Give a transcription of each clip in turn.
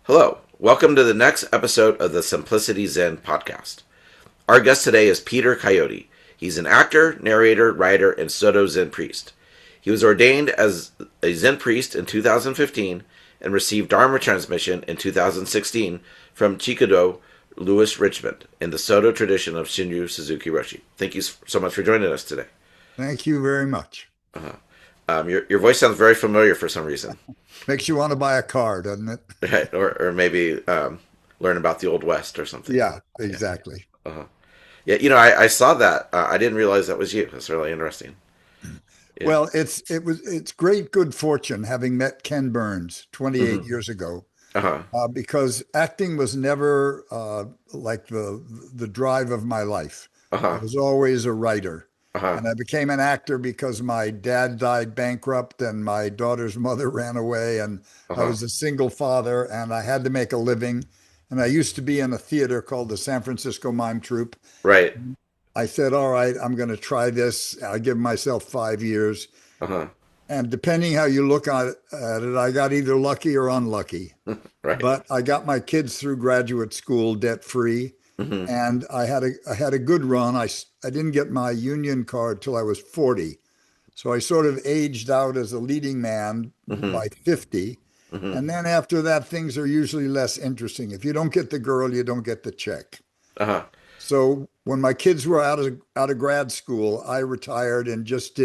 Hello, welcome to the next episode of the Simplicity Zen podcast. Our guest today is Peter Coyote. He's an actor, narrator, writer, and Soto Zen Priest. He was ordained as a Zen Priest in 2015 and received dharma transmission in 2016 from Chikudo Lewis Richmond in the Soto tradition of Shunryu Suzuki Roshi. Thank you so much for joining us today. Thank you very much. Your voice sounds very familiar for some reason. Makes you want to buy a car, doesn't it? Right, or maybe learn about the Old West or something. Yeah, Yeah. exactly. Uh-huh. Yeah, I saw that. I didn't realize that was you. That's really interesting. Yeah. Well, it's great good fortune having met Ken Burns 28 Hmm. years ago, Uh-huh. because acting was never like the drive of my life. I Uh-huh. was always a writer, Uh-huh. and I became an actor because my dad died bankrupt and my daughter's mother ran away, and I Uh-huh. was a single father, and I had to make a living. And I used to be in a theater called the San Francisco Mime Troupe. Right. I said, all right, I'm going to try this. I give myself 5 years. Uh-huh. And depending how you look at it, I got either lucky or unlucky. Right. But I got my kids through graduate school debt free. Hmm. And I had a good run. I didn't get my union card till I was 40. So I sort of aged out as a leading man Hmm. by 50. Hmm. And then after that, things are usually less interesting. If you don't get the girl, you don't get the check. Uh-huh. So when my kids were out of grad school, I retired and just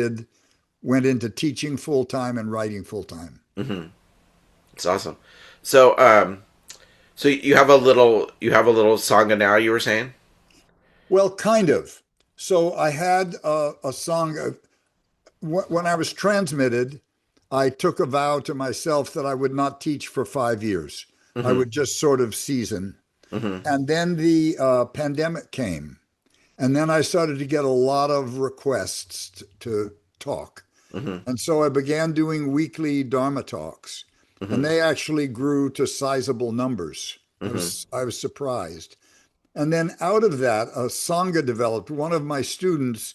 went into teaching full time and writing full time. Hmm. It's awesome. So so you have a little sangha now, you were saying? Well, kind of. So I had a song. When I was transmitted, I took a vow to myself that I would not teach for 5 years. I Hmm. would just sort of season. Hmm. And then the pandemic came. And then I started to get a lot of requests to talk. Hmm. And so I began doing weekly Dharma talks, and Hmm. they actually grew to sizable numbers. I Hmm. was I was surprised. And then out of that, a Sangha developed. One of my students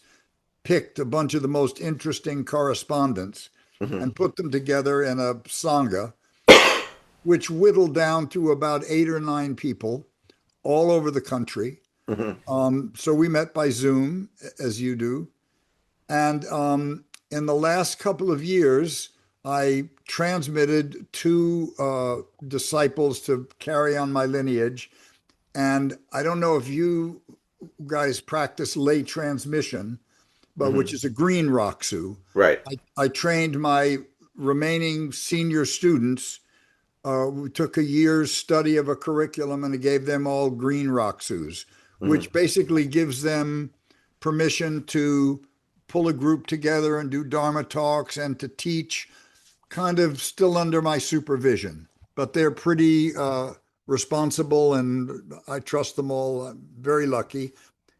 picked a bunch of the most interesting correspondence Hmm. and put them together in a Sangha, which whittled down to about 8 or 9 people all over the country. Hmm. So we met by Zoom, as you do. And in the last couple of years, I transmitted two disciples to carry on my lineage. And I don't know if you guys practice lay transmission, but which Hmm. is a green Roxu. Right. I trained my remaining senior students. We took a year's study of a curriculum and gave them all green Roxus, Hmm. which basically gives them permission to pull a group together and do Dharma talks and to teach, kind of still under my supervision. But they're pretty responsible, and I trust them all. I'm very lucky.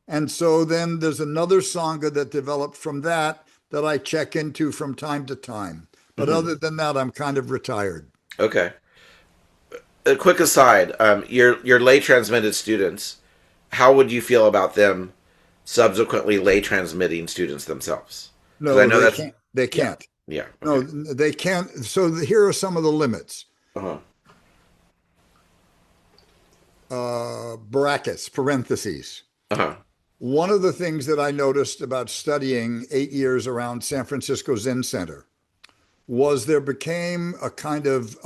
And so then there's another Sangha that developed from that I check into from time to time. But Hmm. other than that, I'm kind of retired. Okay. A quick aside, your lay transmitted students, how would you feel about them subsequently lay transmitting students themselves? Because I No, know they that's can't. They yeah, can't. yeah, No, okay. they can't. So here are some of the limits. Uh-huh. Brackets, parentheses. Uh-huh. One of the things that I noticed about studying 8 years around San Francisco Zen Center was there became a kind of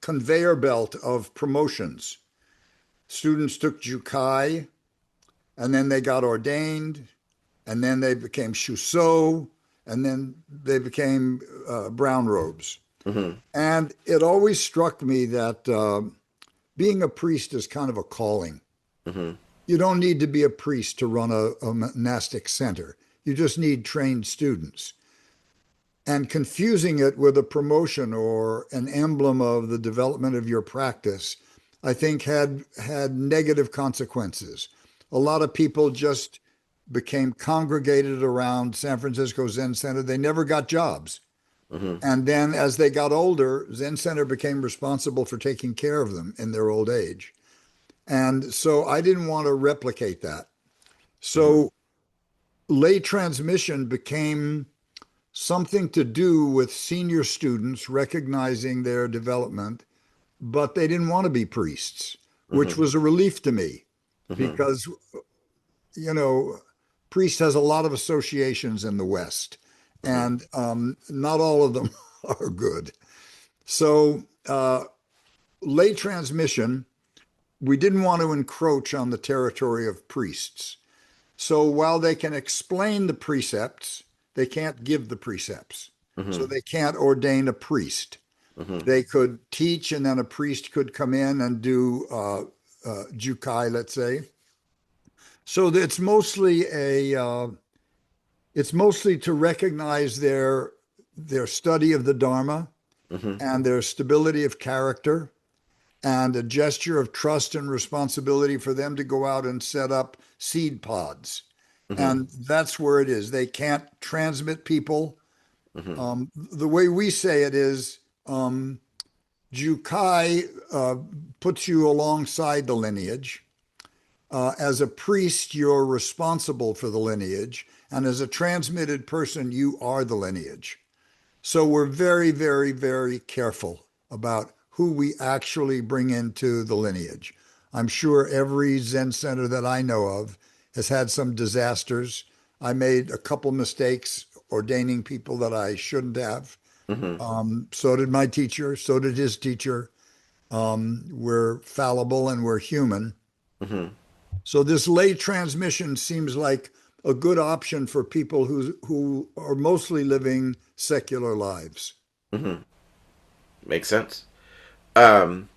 conveyor belt of promotions. Students took Jukai, and then they got ordained, and then they became Shuso, and then they became brown robes. Mm-hmm. And it always struck me that being a priest is kind of a calling. Mm-hmm. You don't need to be a priest to run a monastic center. You just need trained students. And confusing it with a promotion or an emblem of the development of your practice, I think had negative consequences. A lot of people just became congregated around San Francisco Zen Center. They never got jobs. Mm-hmm. And then as they got older, Zen Center became responsible for taking care of them in their old age. And so I didn't want to replicate that. Mm-hmm. So lay transmission became something to do with senior students recognizing their development but they didn't want to be priests, which Mm-hmm. was a relief to me Mm-hmm. because, you know, priest has a lot of associations in the West, Mm-hmm. and not all of them are good. So, lay transmission, we didn't want to encroach on the territory of priests. So while they can explain the precepts, they can't give the precepts. So Mm-hmm. they can't ordain a priest. Mm-hmm. They could teach, and then a priest could come in and do jukai, let's say. So it's mostly to recognize their study of the Dharma Mm-hmm. and their stability of character and a gesture of trust and responsibility for them to go out and set up seed pods. Mm-hmm. And that's where it is. They can't transmit people. Mm-hmm. The way we say it is Jukai puts you alongside the lineage. As a priest, you're responsible for the lineage. And as a transmitted person, you are the lineage. So we're very, very, very careful about who we actually bring into the lineage. I'm sure every Zen center that I know of has had some disasters. I made a couple mistakes ordaining people that I shouldn't have. Mm-hmm. So did my teacher. So did his teacher. We're fallible and we're human. Mm-hmm. So this lay transmission seems like a good option for people who are mostly living secular lives. Mm-hmm. Makes sense. Um,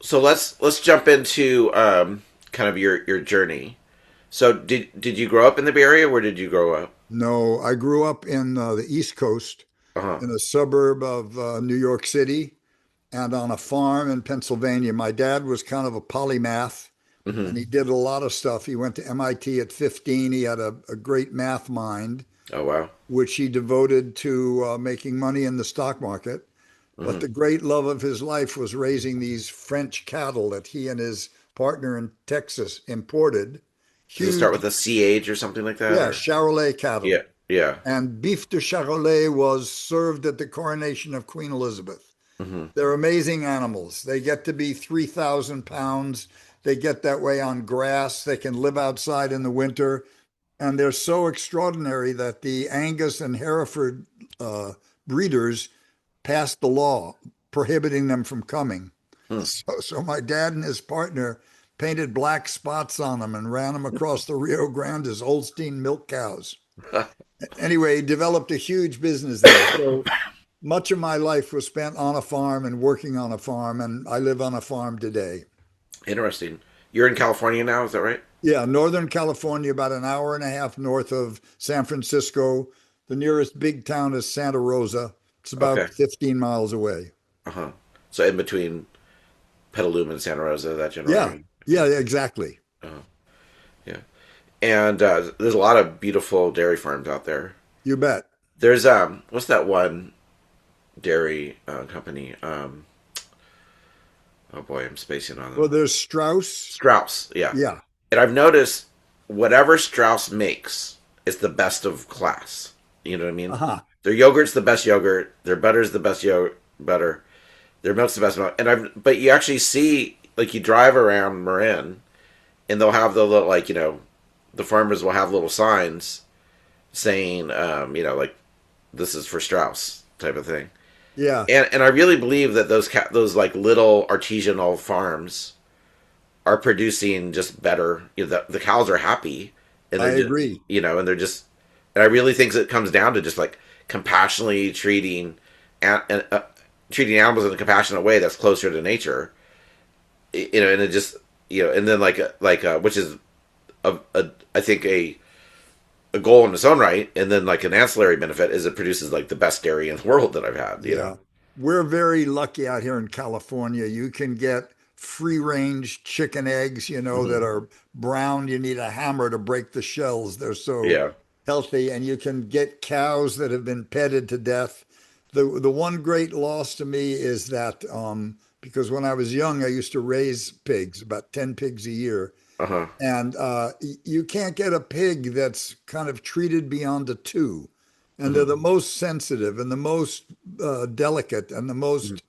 so let's jump into kind of your journey. So did you grow up in the Bay Area? Where did you grow up? No, I grew up in the East Coast Uh-huh. in a suburb of New York City and on a farm in Pennsylvania. My dad was kind of a polymath and Mm-hmm. he did a lot of stuff. He went to MIT at 15. He had a great math mind, Oh wow. which he devoted to making money in the stock market. But Mm-hmm. the great love of his life was raising these French cattle that he and his partner in Texas imported. Does it start Huge, with a CH or something like that? yeah, Or Charolais yeah, cattle. yeah. And beef de Charolais was served at the coronation of Queen Elizabeth. Mm-hmm. They're amazing animals. They get to be 3,000 pounds. They get that way on grass. They can live outside in the winter. And they're so extraordinary that the Angus and Hereford uh, breeders passed the law prohibiting them from coming. Hmm. So my dad and his partner painted black spots on them and ran them across the Rio Grande as Holstein milk cows. Anyway, he developed a huge business there. So much of my life was spent on a farm and working on a farm, and I live on a farm today. Interesting. You're in California now, is that right? Yeah, Northern California, about an hour and a half north of San Francisco. The nearest big town is Santa Rosa. It's Okay. about 15 miles away. Uh-huh. So in between Petaluma and Santa Rosa, that general Yeah, area. yeah, exactly. Uh-huh. Yeah. And there's a lot of beautiful dairy farms out there. You bet. There's what's that one dairy company? Oh boy, I'm spacing on Well, them. there's Strauss. Strauss, yeah. Yeah. And I've noticed whatever Strauss makes is the best of class. You know what I mean? Uh-huh. Their yogurt's the best yogurt. Their butter's the best butter. Their milk's the best milk. And but you actually see, like, you drive around Marin, and they'll have the little, like, the farmers will have little signs saying, like, this is for Strauss type of thing. Yeah, And I really believe that those like little artisanal farms are producing just better. The cows are happy, and I they're just agree. and they're just. And I really think it comes down to just like compassionately treating animals in a compassionate way that's closer to nature. And it just and then which is I think a goal in its own right, and then like an ancillary benefit is it produces like the best dairy in the world that I've had. Yeah. We're very lucky out here in California. You can get free range chicken eggs, that Hmm. are brown. You need a hammer to break the shells. They're so Yeah. healthy. And you can get cows that have been petted to death. The one great loss to me is that because when I was young, I used to raise pigs, about 10 pigs a year. Uh huh. And you can't get a pig that's kind of treated beyond a two. And they're Hmm. the most sensitive and the most delicate and the most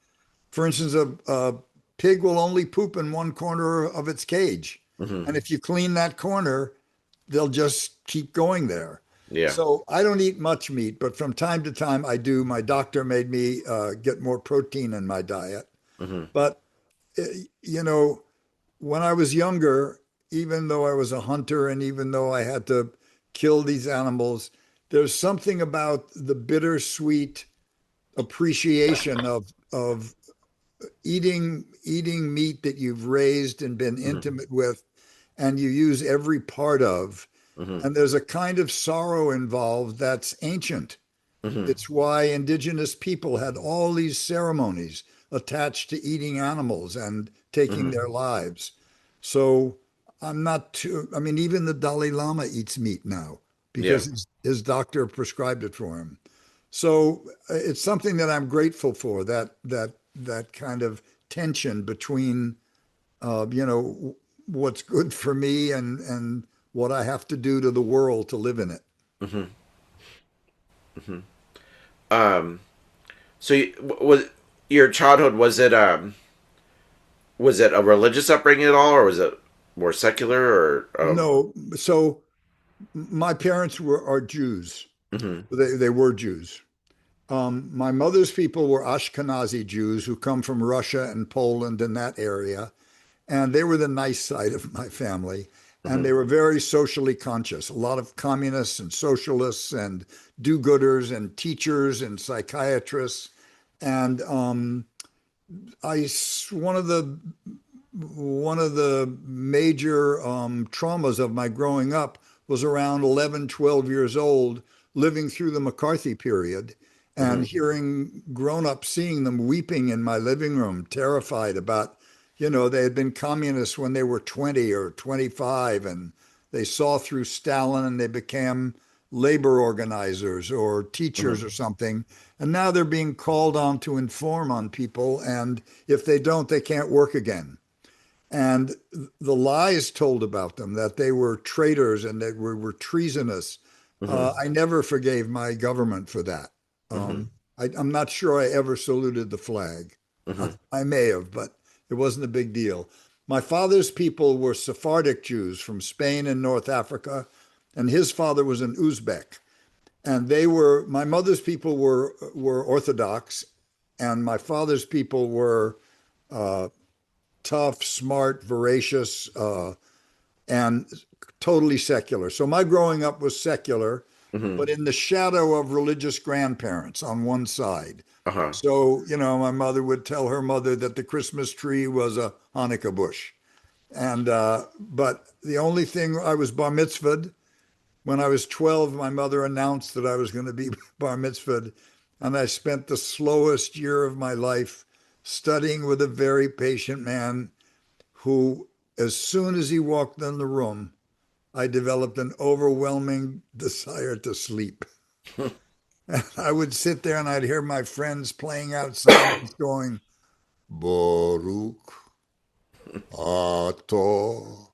For instance, a pig will only poop in one corner of its cage. Hmm. And if you clean that corner, they'll just keep going there. Yeah. So I don't eat much meat, but from time to time I do. My doctor made me get more protein in my diet. Hmm. But, uh, you know, when I was younger, even though I was a hunter and even though I had to kill these animals, there's something about the bittersweet appreciation of eating meat that you've raised and been Hmm. intimate with and you use every part of. Hmm. And there's a kind of sorrow involved that's ancient. Hmm. It's why indigenous people had all these ceremonies attached to eating animals and taking Hmm. their lives. So I'm not too, I mean, even the Dalai Lama eats meat now Yeah. because his doctor prescribed it for him. So it's something that I'm grateful for, that kind of tension between, what's good for me and what I have to do to the world to live in it. Hmm. Hmm. So was your childhood, was it a religious upbringing at all, or was it more secular, or No, so my parents are Jews. hmm. They were Jews. My mother's people were Ashkenazi Jews who come from Russia and Poland and that area. And they were the nice side of my family. And Hmm. they were very socially conscious. A lot of communists and socialists and do-gooders and teachers and psychiatrists. And I one of the major traumas of my growing up was around 11, 12 years old, living through the McCarthy period and Hmm. hearing grown-ups, seeing them weeping in my living room, terrified about, they had been communists when they were 20 or 25, and they saw through Stalin and they became labor organizers or teachers Hmm. or something. And now they're being called on to inform on people. And if they don't, they can't work again. And the lies told about them that they were traitors and that were treasonous. Hmm. I never forgave my government for that. Hmm. I'm not sure I ever saluted the flag. Hmm. I may have, but it wasn't a big deal. My father's people were Sephardic Jews from Spain and North Africa, and his father was an Uzbek. And my mother's people were Orthodox, and my father's people were uh, tough, smart, voracious, and totally secular. So my growing up was secular, Hmm. but in the shadow of religious grandparents on one side. Uh-huh. So, my mother would tell her mother that the Christmas tree was a Hanukkah bush. And, but the only thing I was bar mitzvahed when I was 12, my mother announced that I was going to be bar mitzvahed. And I spent the slowest year of my life studying with a very patient man who, as soon as he walked in the room, I developed an overwhelming desire to sleep. And I would sit there and I'd hear my friends playing out signs going, Baruch, Ato,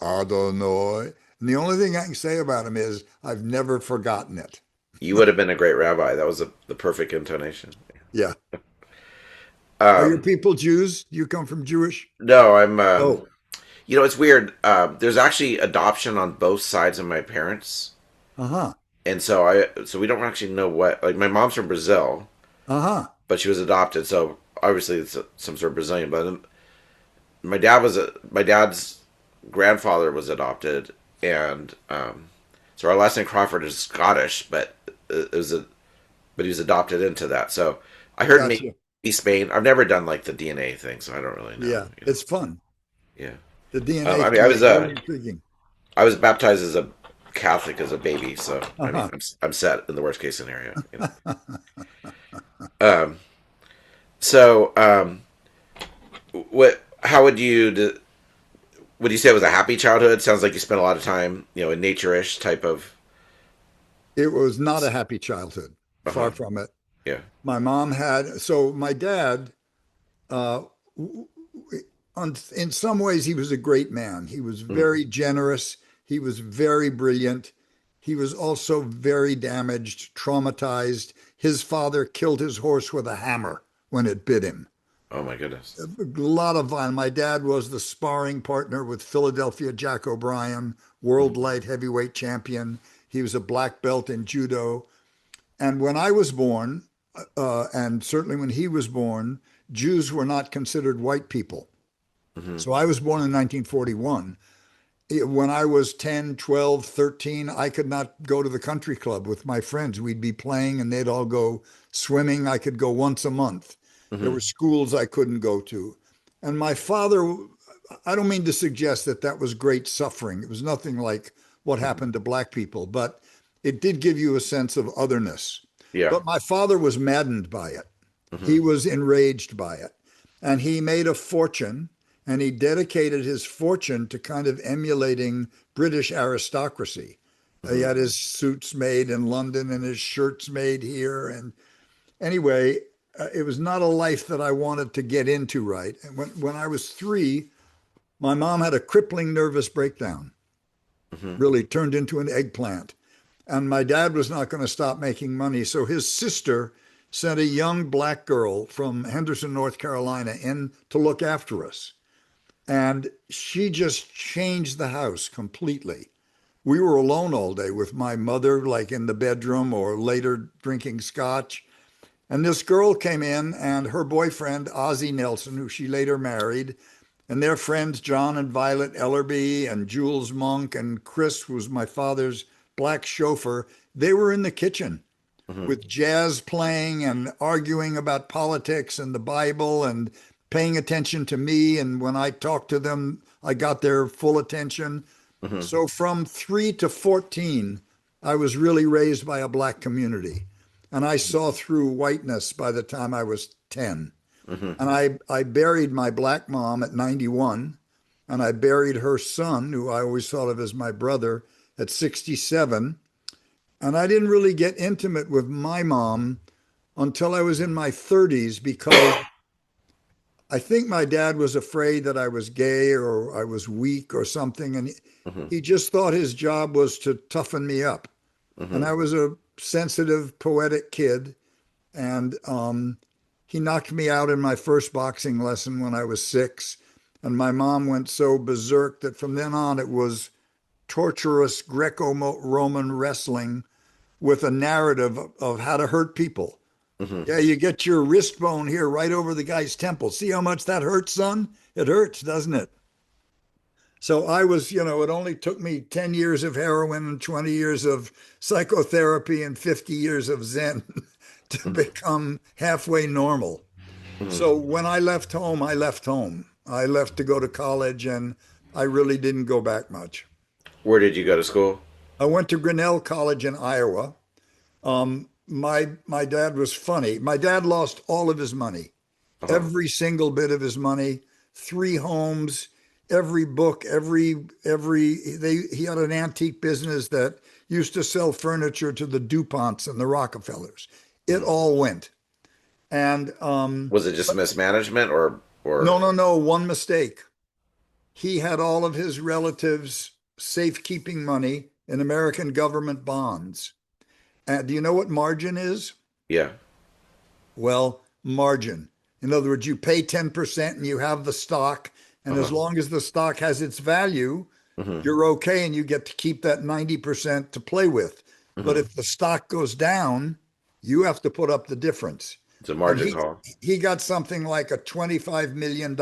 Adonai. And the only thing I can say about him is I've never forgotten it. You would have been a great rabbi. That was the perfect intonation. Yeah. Are your Um, people Jews? Do you come from Jewish? no, Oh, it's weird. There's actually adoption on both sides of my parents, uh-huh, and so we don't actually know what. Like my mom's from Brazil, uh-huh. but she was adopted, so obviously it's some sort of Brazilian. But my dad's grandfather was adopted, and so our last name Crawford is Scottish, but it was but he was adopted into that. So I heard maybe Gotcha. Spain. I've never done like the DNA thing, so I don't really know. Yeah, it's fun. Yeah. The DNA I mean, thing is very intriguing. I was baptized as a Catholic as a baby, so I mean, Uh-huh. I'm set in the worst case scenario. Um, so what? How would you say it was a happy childhood? Sounds like you spent a lot of time, in nature-ish type of. It was not a happy childhood, Uh far huh. from it. Yeah. My mom so my dad, uh, in some ways, he was a great man. He was Mm-hmm. very generous. He was very brilliant. He was also very damaged, traumatized. His father killed his horse with a hammer when it bit him. Oh my goodness. A lot of violence. My dad was the sparring partner with Philadelphia Jack O'Brien, world Mhm. light heavyweight champion. He was a black belt in judo. And when I was born, and certainly when he was born, Jews were not considered white people. Mhm. So I was born in 1941. When I was 10, 12, 13, I could not go to the country club with my friends. We'd be playing and they'd all go swimming. I could go once a month. There were Mhm. schools I couldn't go to. And my father, I don't mean to suggest that that was great suffering. It was nothing like what Mhm. happened to black people, but it did give you a sense of otherness. Yeah. But my father was maddened by it. He Mhm. was enraged by it. And he made a fortune and he dedicated his fortune to kind of emulating British aristocracy. He Mhm. had his suits made in London and his shirts made here. And anyway, it was not a life that I wanted to get into, right? And when I was 3, my mom had a crippling nervous breakdown, Mhm. really turned into an eggplant. And my dad was not going to stop making money. So his sister sent a young black girl from Henderson, North Carolina, in to look after us. And she just changed the house completely. We were alone all day with my mother, like in the bedroom or later drinking scotch. And this girl came in, and her boyfriend, Ozzie Nelson, who she later married, and their friends, John and Violet Ellerby, and Jules Monk, and Chris, who was my father's black chauffeur, they were in the kitchen Mhm. with jazz playing and arguing about politics and the Bible and paying attention to me. And when I talked to them, I got their full attention. Mhm. So from 3 to 14, I was really raised by a black community. And I saw through whiteness by the time I was 10. Mhm. And I buried my black mom at 91. And I buried her son, who I always thought of as my brother, at 67. And I didn't really get intimate with my mom until I was in my 30s because I think my dad was afraid that I was gay or I was weak or something. And Mhm. he just thought his job was to toughen me up. And Mhm. I was a sensitive, poetic kid. And he knocked me out in my first boxing lesson when I was 6. And my mom went so berserk that from then on it was torturous Greco-Roman wrestling with a narrative of how to hurt people. Mhm. Yeah, you get your wrist bone here right over the guy's temple. See how much that hurts, son? It hurts, doesn't it? So I was, it only took me 10 years of heroin and 20 years of psychotherapy and 50 years of Zen to Mhm. become halfway normal. Mhm. So when I left home, I left home. I left to go to college and I really didn't go back much. Where did you go to school? I went to Grinnell College in Iowa. My dad was funny. My dad lost all of his money, Uh-huh. every single bit of his money, 3 homes, every book, every he had an antique business that used to sell furniture to the DuPonts and the Rockefellers. It Mhm. all went. And Was it just mismanagement or no, no, no, one mistake. He had all of his relatives safekeeping money in American government bonds. And do you know what margin is? yeah. Well, margin. In other words, you pay 10% and you have the stock. And as Uh-huh. long as the stock has its value, Mhm. you're okay and you get to keep that 90% to play with. But Mhm. if the stock goes down, you have to put up the difference. It's a And margin call. he got something like a $25 million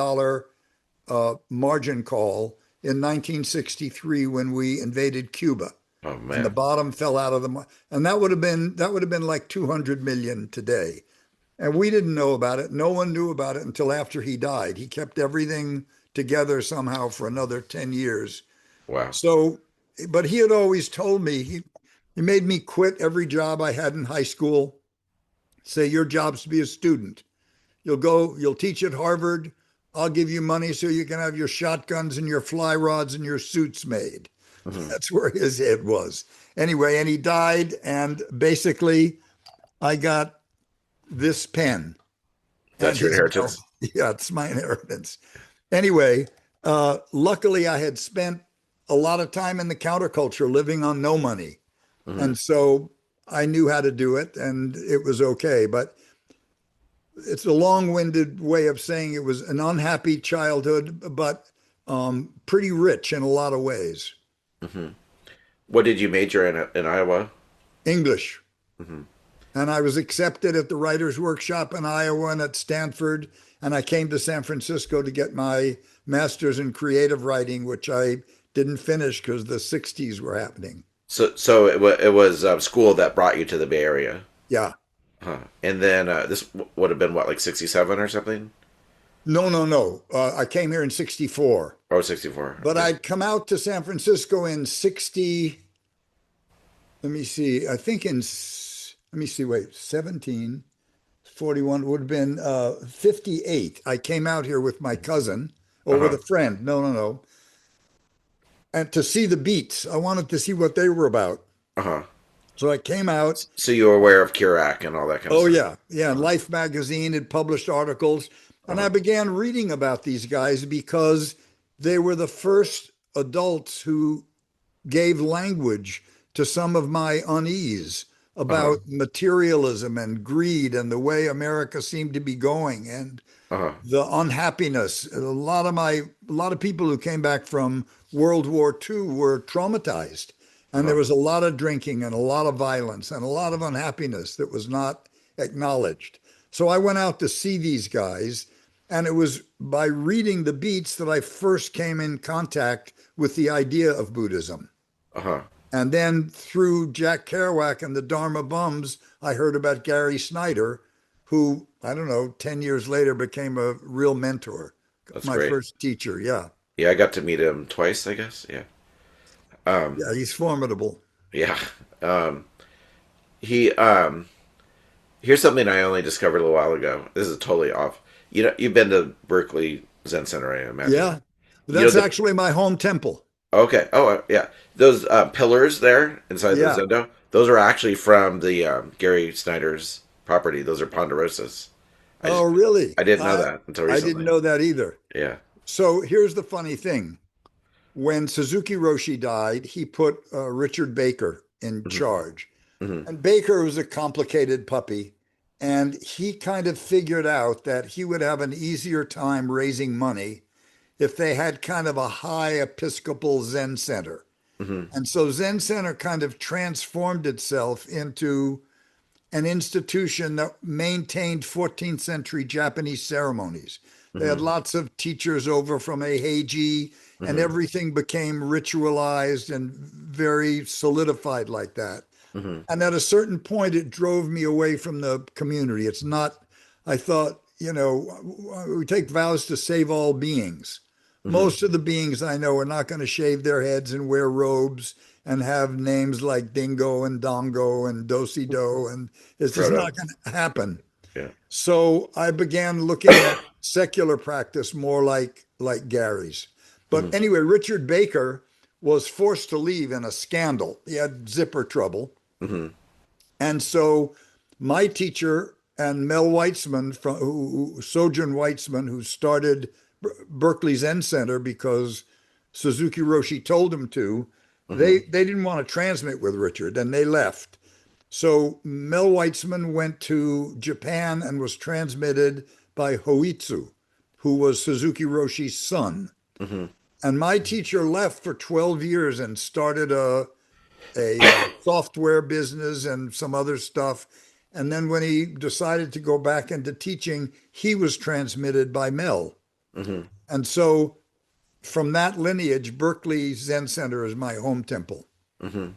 margin call in 1963 when we invaded Cuba. Oh And the man. bottom fell out of the and that would have been like 200 million today. And we didn't know about it. No one knew about it until after he died. He kept everything together somehow for another 10 years. Wow. So, but he had always told me, he made me quit every job I had in high school, say, your job's to be a student. You'll teach at Harvard. I'll give you money so you can have your shotguns and your fly rods and your suits made. Mhm. That's where his head was. Anyway, and he died. And basically, I got this pen and That's your his belt. inheritance? Yeah, it's my inheritance. Anyway, luckily I had spent a lot of time in the counterculture living on no money. Mhm. And so I knew how to do it and it was okay. But it's a long-winded way of saying it was an unhappy childhood, but pretty rich in a lot of ways. Hmm. What did you major in Iowa? English. Hmm. And I was accepted at the Writers' Workshop in Iowa and at Stanford. And I came to San Francisco to get my master's in creative writing, which I didn't finish because the 60s were happening. So it was school that brought you to the Bay Area. Yeah. Huh. And then this would have been what, like 67 or something? No, no, no. I came here in 64, Oh, 64. but Okay. I'd come out to San Francisco in 60. Let me see. I think let me see, wait, 17, 41 would have been 58. I came out here with my cousin or with Uh-huh. a friend. No, no, no. And to see the beats. I wanted to see what they were about. Uh-huh. So I came out. So you were aware of Kerouac and all that kind of Oh, stuff. yeah. Yeah. And Uh-huh. Life magazine had published articles. And I Uh-huh. began reading about these guys because they were the first adults who gave language to some of my unease Uh-huh. about materialism and greed and the way America seemed to be going and Uh-huh. the unhappiness. A lot of people who came back from World War II were traumatized. And there Uh-huh. was a lot of drinking and a lot of violence and a lot of unhappiness that was not acknowledged. So I went out to see these guys, and it was by reading the Beats that I first came in contact with the idea of Buddhism. Uh-huh. And then through Jack Kerouac and the Dharma Bums, I heard about Gary Snyder, who, I don't know, 10 years later became a real mentor, That's my great. first teacher. Yeah. Yeah, I got to meet him twice, I guess. Yeah. Um, Yeah, he's formidable. yeah. Um, he here's something I only discovered a little while ago. This is totally off. You know, you've been to Berkeley Zen Center, I imagine. Yeah. You know That's the actually my home temple. okay. Oh, yeah. Those pillars there inside the Yeah. Zendo, those are actually from the Gary Snyder's property. Those are ponderosas. I Oh, just really? I didn't know that until I didn't recently. know that either. Yeah. So here's the funny thing. When Suzuki Roshi died, he put Richard Baker in Hmm. charge. Hmm. And Baker was a complicated puppy. And he kind of figured out that he would have an easier time raising money if they had kind of a high Episcopal Zen center. Hmm. And so Zen Center kind of transformed itself into an institution that maintained 14th century Japanese ceremonies. They had Hmm. lots of teachers over from Eiheiji, and Hmm. everything became ritualized and very solidified like that. Hmm. And at a certain point, it drove me away from the community. It's not, I thought, we take vows to save all beings. Hmm. Most of the beings I know are not going to shave their heads and wear robes and have names like Dingo and Dongo and Dosido, and it's just Frodo. not going to happen. Yeah. So I began looking at secular practice more like Gary's. Hmm. But anyway, Richard Baker was forced to leave in a scandal. He had zipper trouble. Hmm. And so my teacher and Mel Weitzman, Sojourn Weitzman, who started Berkeley Zen Center because Suzuki Roshi told him to, Hmm. they didn't want to transmit with Richard and they left. So Mel Weitzman went to Japan and was transmitted by Hoitsu, who was Suzuki Roshi's son. Hmm. And my teacher left for 12 years and started a software business and some other stuff. And then when he decided to go back into teaching, he was transmitted by Mel. Hmm. And so from that lineage, Berkeley Zen Center is my home temple. Hmm.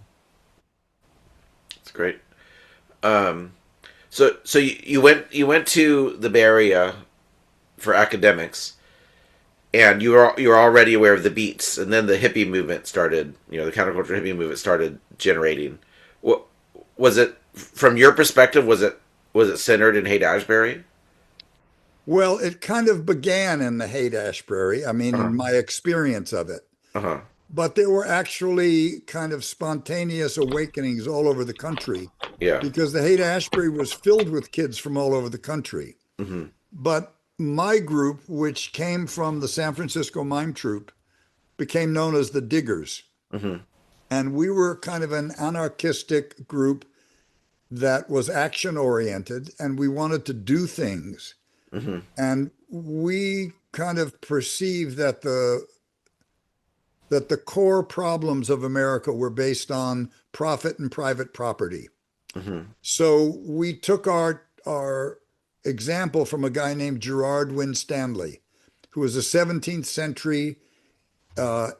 It's great. Um, so you went to the Bay Area for academics, and you were already aware of the beats, and then the hippie movement started. You know, the counterculture hippie movement started generating. What was it from your perspective? Was it centered in Haight Ashbury? Well, it kind of began in the Haight Ashbury, I mean, Uh huh. in my experience of it. Uh huh. But there were actually kind of spontaneous awakenings all over the country Yeah. because the Haight Ashbury was filled with kids from all over the country. Hmm. But my group, which came from the San Francisco Mime Troupe, became known as the Diggers. Hmm. And we were kind of an anarchistic group. that was action oriented, and we wanted to do things. Mm-hmm. And we kind of perceived that the core problems of America were based on profit and private property. Mm-hmm. So we took our example from a guy named Gerard Winstanley, who was a 17th century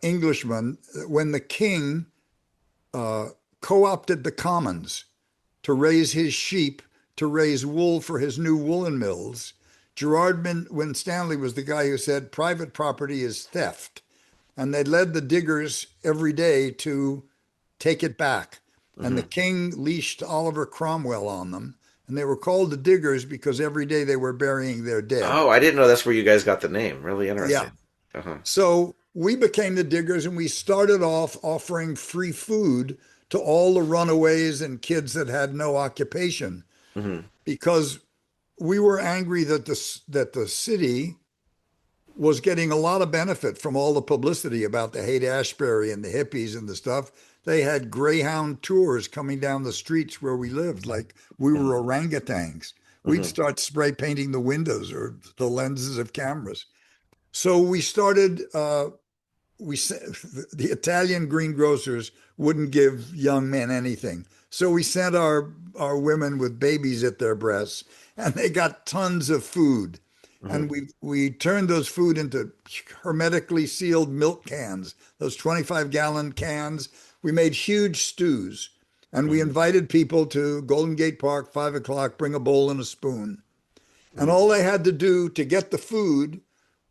Englishman. When the king uh, co-opted the commons to raise his sheep, to raise wool for his new woolen mills, Gerard Winstanley was the guy who said private property is theft. And they led the diggers every day to take it back. And the Mm-hmm. king leashed Oliver Cromwell on them. And they were called the diggers because every day they were burying their dead. Oh, I didn't know that's where you guys got the name. Really Yeah. interesting. Uh-huh. So we became the diggers and we started off offering free food to all the runaways and kids that had no occupation Mm-hmm. because we were angry that the city was getting a lot of benefit from all the publicity about the Haight-Ashbury and the hippies and the stuff. They had Greyhound tours coming down the streets where we lived, like we were orangutans. We'd Mm-hmm. start spray painting the windows or the lenses of cameras. So we started. The Italian greengrocers wouldn't give young men anything, so we sent our women with babies at their breasts, and they got tons of food. Mm-hmm. And we turned those food into hermetically sealed milk cans, those 25-gallon cans. We made huge stews, and we Mm-hmm. invited people to Golden Gate Park, 5 o'clock, bring a bowl and a spoon. And Mm-hmm. all they had to do to get the food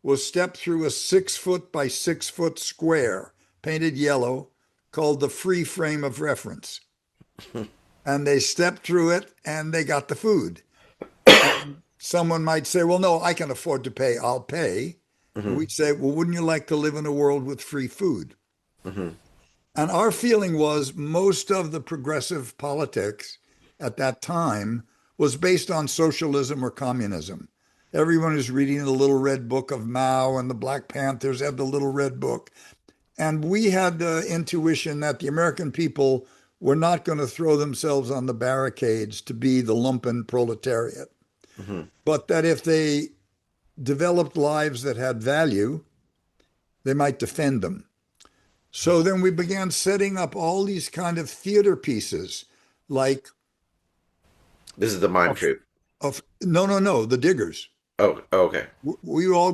was step through a 6 foot by 6 foot square painted yellow called the free frame of reference. And they stepped through it and they got the food. And someone might say, well, no, I can afford to pay. I'll pay. And Mm-hmm. we'd say, well, wouldn't you like to live in a world with free food? Mm-hmm. And our feeling was most of the progressive politics at that time was based on socialism or communism. Everyone is reading the little red book of Mao, and the Black Panthers had the little red book. And we had the intuition that the American people were not going to throw themselves on the barricades to be the lumpen proletariat, Mm-hmm. but that if they developed lives that had value, they might defend them. So then we began setting up all these kind of theater pieces, like This is the mime of, troupe. of no, the Diggers. Oh, oh, okay. We all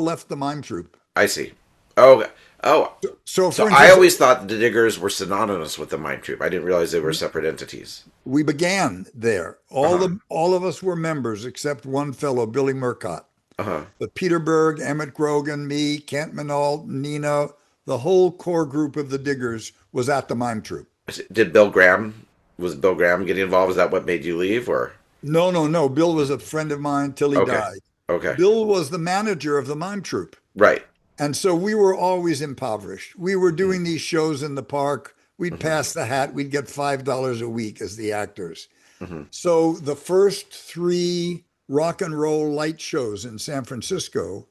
left the mime troupe. I see. Oh, okay. Oh. So, So for I instance, always thought the Diggers were synonymous with the mime troupe. I didn't realize they were separate entities. we began there. Uh-huh. All of us were members except one fellow, Billy Murcott. Uh-huh. But Peter Berg, Emmett Grogan, me, Kent Minalt, Nina, the whole core group of the Diggers was at the mime troupe. Did Bill Graham was Bill Graham getting involved? Is that what made you leave or No, no, no. Bill was a friend of mine till he okay. died. Okay. Bill was the manager of the mime troupe. Right. And so we were always impoverished. We were doing these shows in the park. We'd Mm-hmm. pass the hat. We'd get $5 a week as the actors. Mm-hmm. So the first three rock and roll light shows in San Francisco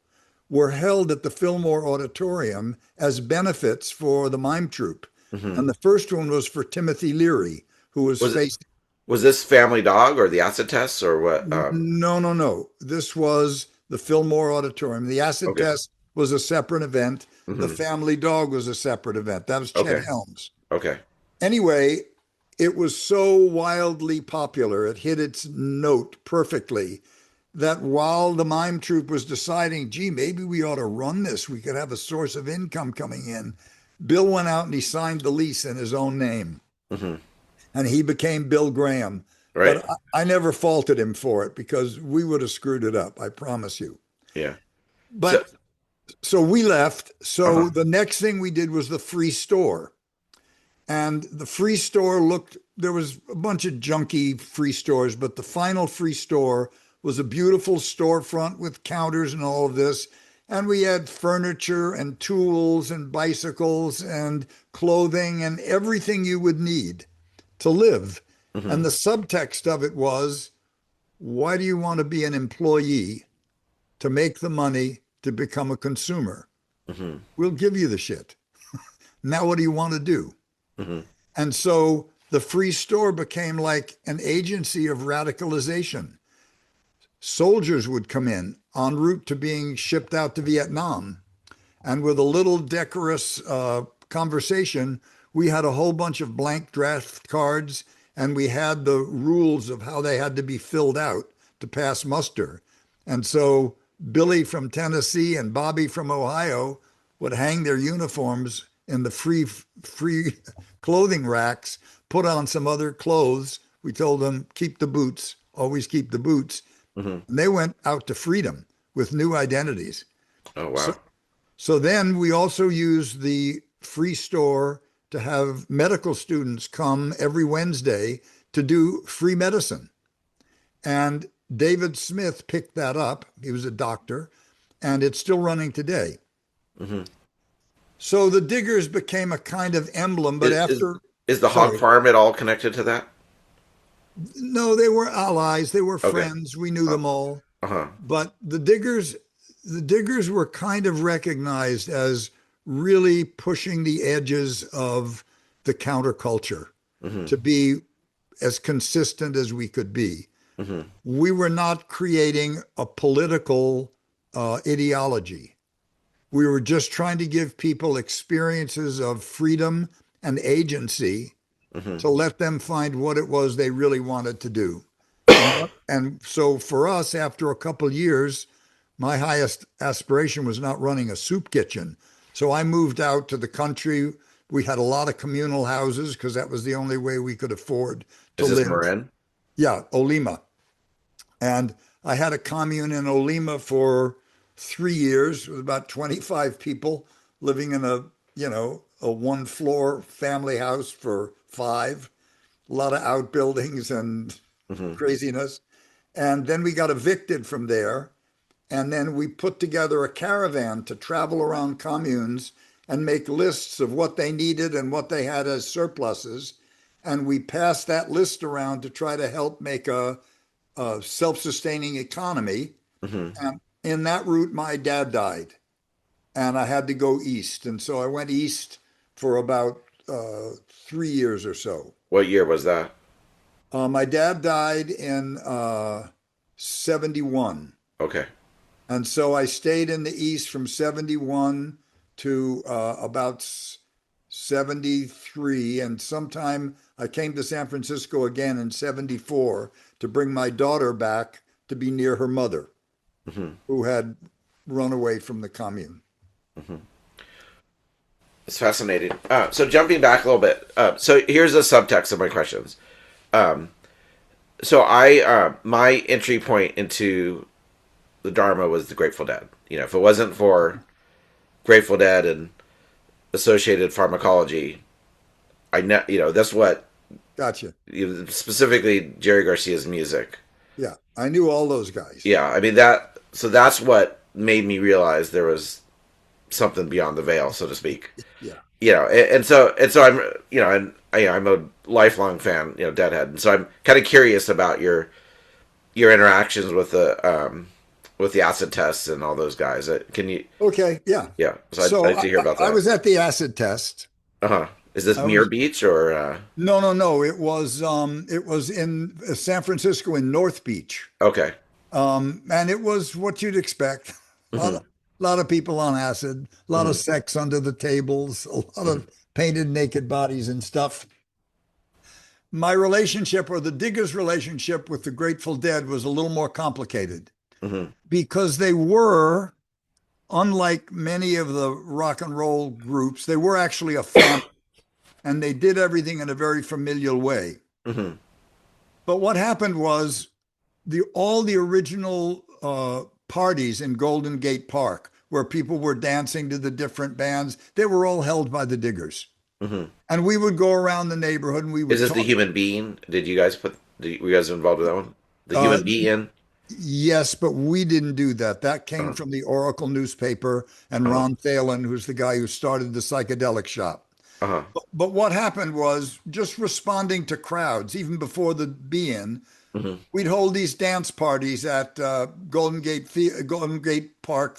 were held at the Fillmore Auditorium as benefits for the mime troupe. Mm-hmm. And the first one was for Timothy Leary, who was Was it facing. was this Family Dog or the acid tests or what? No, no, no. This was the Fillmore Auditorium. The acid Okay. test was a separate event. The Mm-hmm. Family Dog was a separate event. That was Chet Okay. Helms. Okay. Anyway, it was so wildly popular, it hit its note perfectly, that while the mime troupe was deciding, gee, maybe we ought to run this, we could have a source of income coming in, Bill went out and he signed the lease in his own name, Mm-hmm. and he became Bill Graham. Right. But I never faulted him for it because we would have screwed it up, I promise you. Yeah. So. But so we left. So Uh-huh. the next thing we did was the free store. And the free store looked, there was a bunch of junky free stores, but the final free store was a beautiful storefront with counters and all of this. And we had furniture and tools and bicycles and clothing and everything you would need to live. Mm-hmm. And the subtext of it was, why do you want to be an employee to make the money to become a consumer? Mm-hmm. We'll give you the shit. Now, what do you want to do? Mm-hmm. And so the free store became like an agency of radicalization. Soldiers would come in en route to being shipped out to Vietnam. And with a little decorous conversation, we had a whole bunch of blank draft cards and we had the rules of how they had to be filled out to pass muster. And so Billy from Tennessee and Bobby from Ohio would hang their uniforms in the free clothing racks, put on some other clothes. We told them, keep the boots, always keep the boots. And they went out to freedom with new identities. Oh, wow. So then we also used the free store to have medical students come every Wednesday to do free medicine. And David Smith picked that up. He was a doctor, and it's still running today. So the Diggers became a kind of emblem, but Is the hog farm at all connected to that? No, they were allies. They were friends. We knew them all. But the Diggers were kind of recognized as really pushing the edges of the counterculture to be as consistent as we could be. We were not creating a political ideology. We were just trying to give people experiences of freedom and agency to let them find what it was they really wanted to do. And so for us, after a couple of years, my highest aspiration was not running a soup kitchen. So I moved out to the country. We had a lot of communal houses because that was the only way we could afford to live. Is this Marin? Yeah, Olima. And I had a commune in Olima for 3 years with about 25 people living in a one floor family house for 5, a lot of outbuildings and craziness. And then we got evicted from there. And then we put together a caravan to travel around communes and make lists of what they needed and what they had as surpluses. And we passed that list around to try to help make a self-sustaining economy. And in that route, my dad died and I had to go east. And so I went east for about 3 years or so. What year was that? My dad died in 71. Okay. And so I stayed in the East from 71 to about 73. And sometime I came to San Francisco again in 74 to bring my daughter back to be near her mother, who had run away from the commune. It's fascinating. So jumping back a little bit. So here's the subtext of my questions. So my entry point into the Dharma was the Grateful Dead. If it wasn't for Grateful Dead and associated pharmacology, that's what. Gotcha. Specifically Jerry Garcia's music. Yeah, I knew all those guys. Yeah, I mean that. So that's what made me realize there was something beyond the veil, so to speak. Yeah. And so I'm I'm a lifelong fan, Deadhead, and so I'm kind of curious about your interactions with the acid tests and all those guys. Can you? Okay. Yeah. Yeah. So I'd like to hear about that. I was at the acid test. Is this Muir Beach or? No. It was in San Francisco in North Beach. Okay. And it was what you'd expect. A lot of people on acid, a lot of sex under the tables, a lot of painted naked bodies and stuff. My relationship, or the Diggers' relationship with the Grateful Dead, was a little more complicated because they were, unlike many of the rock and roll groups, they were actually a family and they did everything in a very familial way. But what happened was all the original parties in Golden Gate Park, where people were dancing to the different bands, they were all held by the Diggers. And we would go around the neighborhood and we would Is this the Human Being? Did you guys were you guys involved with that one? The Human Being? Yes, but we didn't do that. That came from the Oracle newspaper and Ron Thalen, who's the guy who started the psychedelic shop. But what happened was, just responding to crowds, even before the Be-In, we'd hold these dance parties at Golden Gate Park,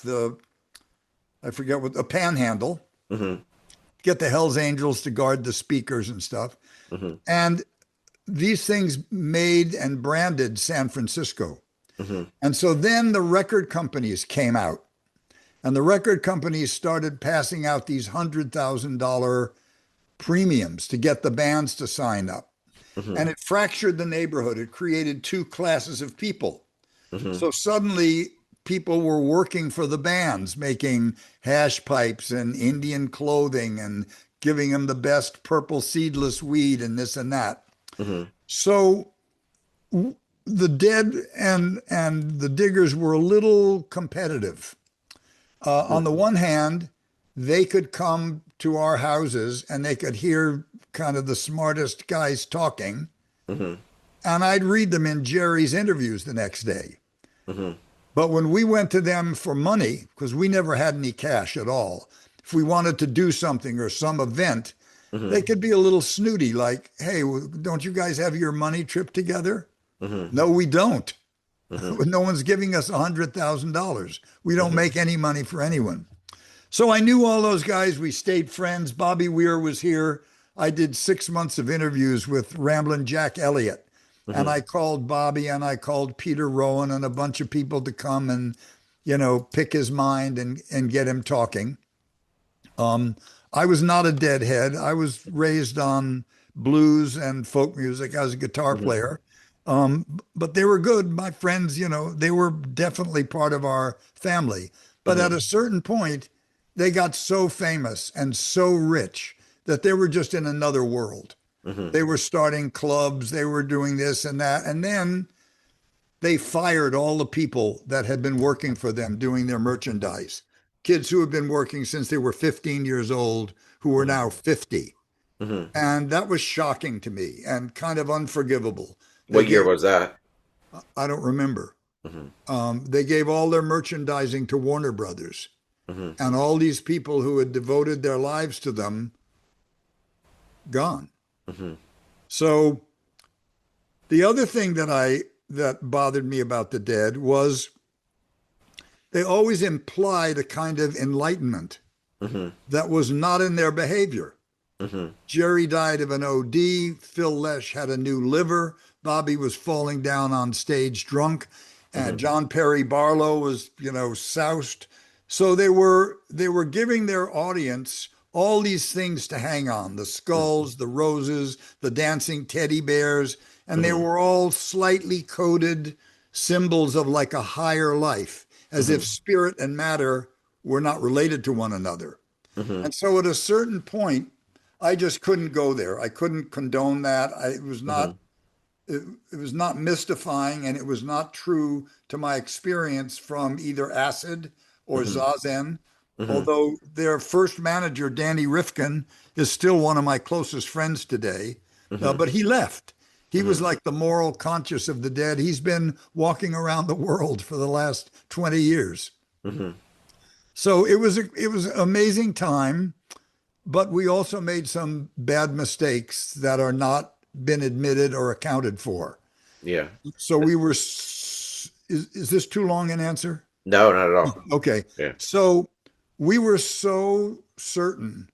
I forget what, the Panhandle. Get the Hells Angels to guard the speakers and stuff. Mm-hmm. And these things made and branded San Francisco. Mm-hmm. And so then the record companies came out, and the record companies started passing out these $100,000 premiums to get the bands to sign up. Mm-hmm. And it fractured the neighborhood. It created two classes of people. Mm-hmm. So suddenly people were working for the bands, making hash pipes and Indian clothing and giving them the best purple seedless weed and this and that. Mm-hmm. So the Dead and the Diggers were a little competitive. On the one hand, they could come to our houses and they could hear kind of the smartest guys talking, Mm-hmm. and I'd read them in Jerry's interviews the next day. Mm-hmm. But when we went to them for money, because we never had any cash at all, if we wanted to do something or some event, Mm-hmm. they could be a little snooty, like, hey, don't you guys have your money trip together? Mm-hmm. No, we don't. Mm-hmm. No one's giving us $100,000. We don't Mm-hmm. make any money for anyone. So I knew all those guys. We stayed friends. Bobby Weir was here. I did 6 months of interviews with Ramblin' Jack Elliott. And Mm-hmm. I called Bobby and I called Peter Rowan and a bunch of people to come and, pick his mind and get him talking. Um, I was not a deadhead. I was raised on blues and folk music. I was a guitar Mm-hmm. player. But they were good. My friends, they were definitely part of our family. But at Mm-hmm. a certain point, they got so famous and so rich that they were just in another world. Mm-hmm. They were starting clubs, they were doing this and that. And then they fired all the people that had been working for them doing their merchandise. Kids who had been working since they were 15 years old, who were Mm-hmm. now 50. Mm-hmm. And that was shocking to me and kind of unforgivable. They What year gave, was that? I don't remember. Mm-hmm. They gave all their merchandising to Warner Brothers. Mm-hmm. And all these people who had devoted their lives to them, gone. Mm-hmm. So the other thing that bothered me about the Dead was they always implied a kind of enlightenment Mm-hmm. that was not in their behavior. Mm-hmm. Jerry died of an OD. Phil Lesh had a new liver. Bobby was falling down on stage drunk. And Mm-hmm. John Perry Barlow was, soused. So they were giving their audience all these things to hang on, the skulls, the roses, the dancing teddy bears, and they Mm-hmm. were all slightly coded symbols of like a higher life, as Mm-hmm. if spirit and matter were not related to one another. Mm-hmm. And so at a certain point, I just couldn't go there. I couldn't condone that. Mm-hmm. It was not mystifying, and it was not true to my experience from either acid or Mm-hmm. Zazen. Mm-hmm. Although their first manager, Danny Rifkin, is still one of my closest friends today, Mm-hmm. but he left. He was Mm-hmm. like the moral conscience of the Dead. He's been walking around the world for the last 20 years. Mm-hmm. So it was an amazing time, but we also made some bad mistakes that are not been admitted or accounted for. Yeah. So is this too long an answer? No, not at all. Okay. Yeah. So we were so certain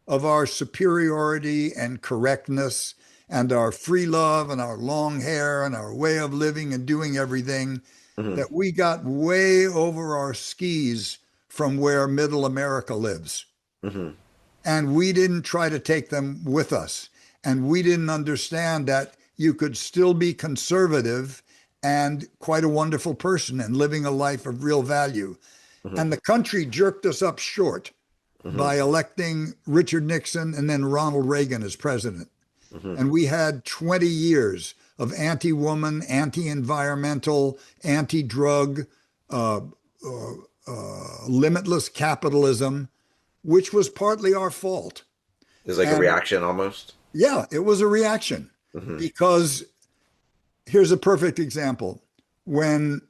of our superiority and correctness and our free love and our long hair and our way of living and doing everything Mm-hmm. that we got way over our skis from where middle America lives. Mm-hmm. And we didn't try to take them with us. And we didn't understand that you could still be conservative and quite a wonderful person and living a life of real value. Mm-hmm. And the country jerked us up short Mm-hmm. by electing Richard Nixon and then Ronald Reagan as president. Mm-hmm. And we had 20 years of anti-woman, anti-environmental, anti-drug, uh, limitless capitalism, which was partly our fault. It's like a And reaction almost. yeah, it was a reaction Mm-hmm. because here's a perfect example. When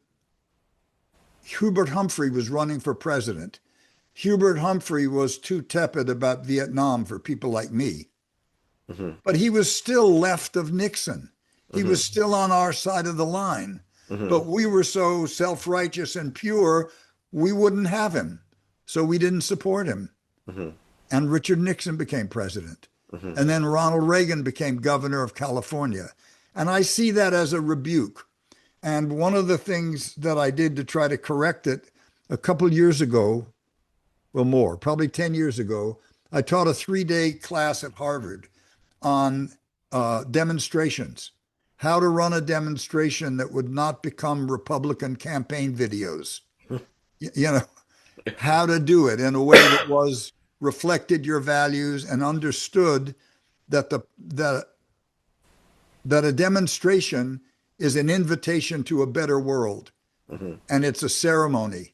Hubert Humphrey was running for president, Hubert Humphrey was too tepid about Vietnam for people like me, Mm-hmm. but he was still left of Nixon. He Mm-hmm. was still on our side of the line, Mm-hmm. but we were so self-righteous and pure, we wouldn't have him. So we didn't support him. Mm-hmm. And Richard Nixon became president. And then Ronald Reagan became governor of California. And I see that as a rebuke. And one of the things that I did to try to correct it a couple years ago, well, more, probably 10 years ago, I taught a 3-day class at Harvard on demonstrations, how to run a demonstration that would not become Republican campaign videos. You know, how to do it in a way that was reflected your values and understood that that a demonstration is an invitation to a better world, and it's a ceremony,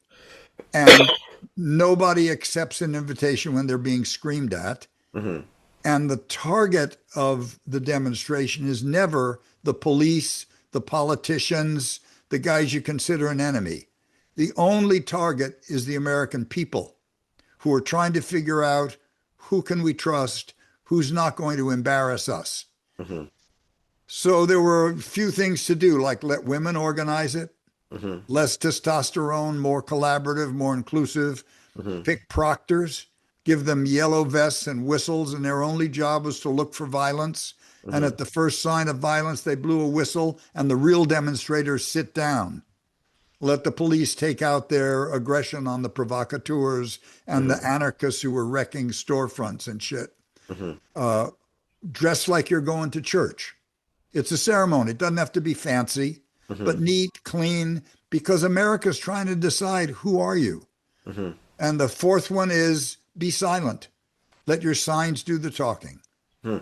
and nobody accepts an invitation when they're being screamed at. And the target of the demonstration is never the police, the politicians, the guys you consider an enemy. The only target is the American people, who are trying to figure out who can we trust, who's not going to embarrass us. So there were a few things to do, like let women organize it, less testosterone, more collaborative, more inclusive, pick proctors, give them yellow vests and whistles, and their only job was to look for violence. And at the first sign of violence, they blew a whistle, and the real demonstrators sit down. Let the police take out their aggression on the provocateurs and the anarchists who were wrecking storefronts and shit. Dress like you're going to church. It's a ceremony. It doesn't have to be fancy, but neat, clean, because America's trying to decide, who are you? And the fourth one is be silent. Let your signs do the talking.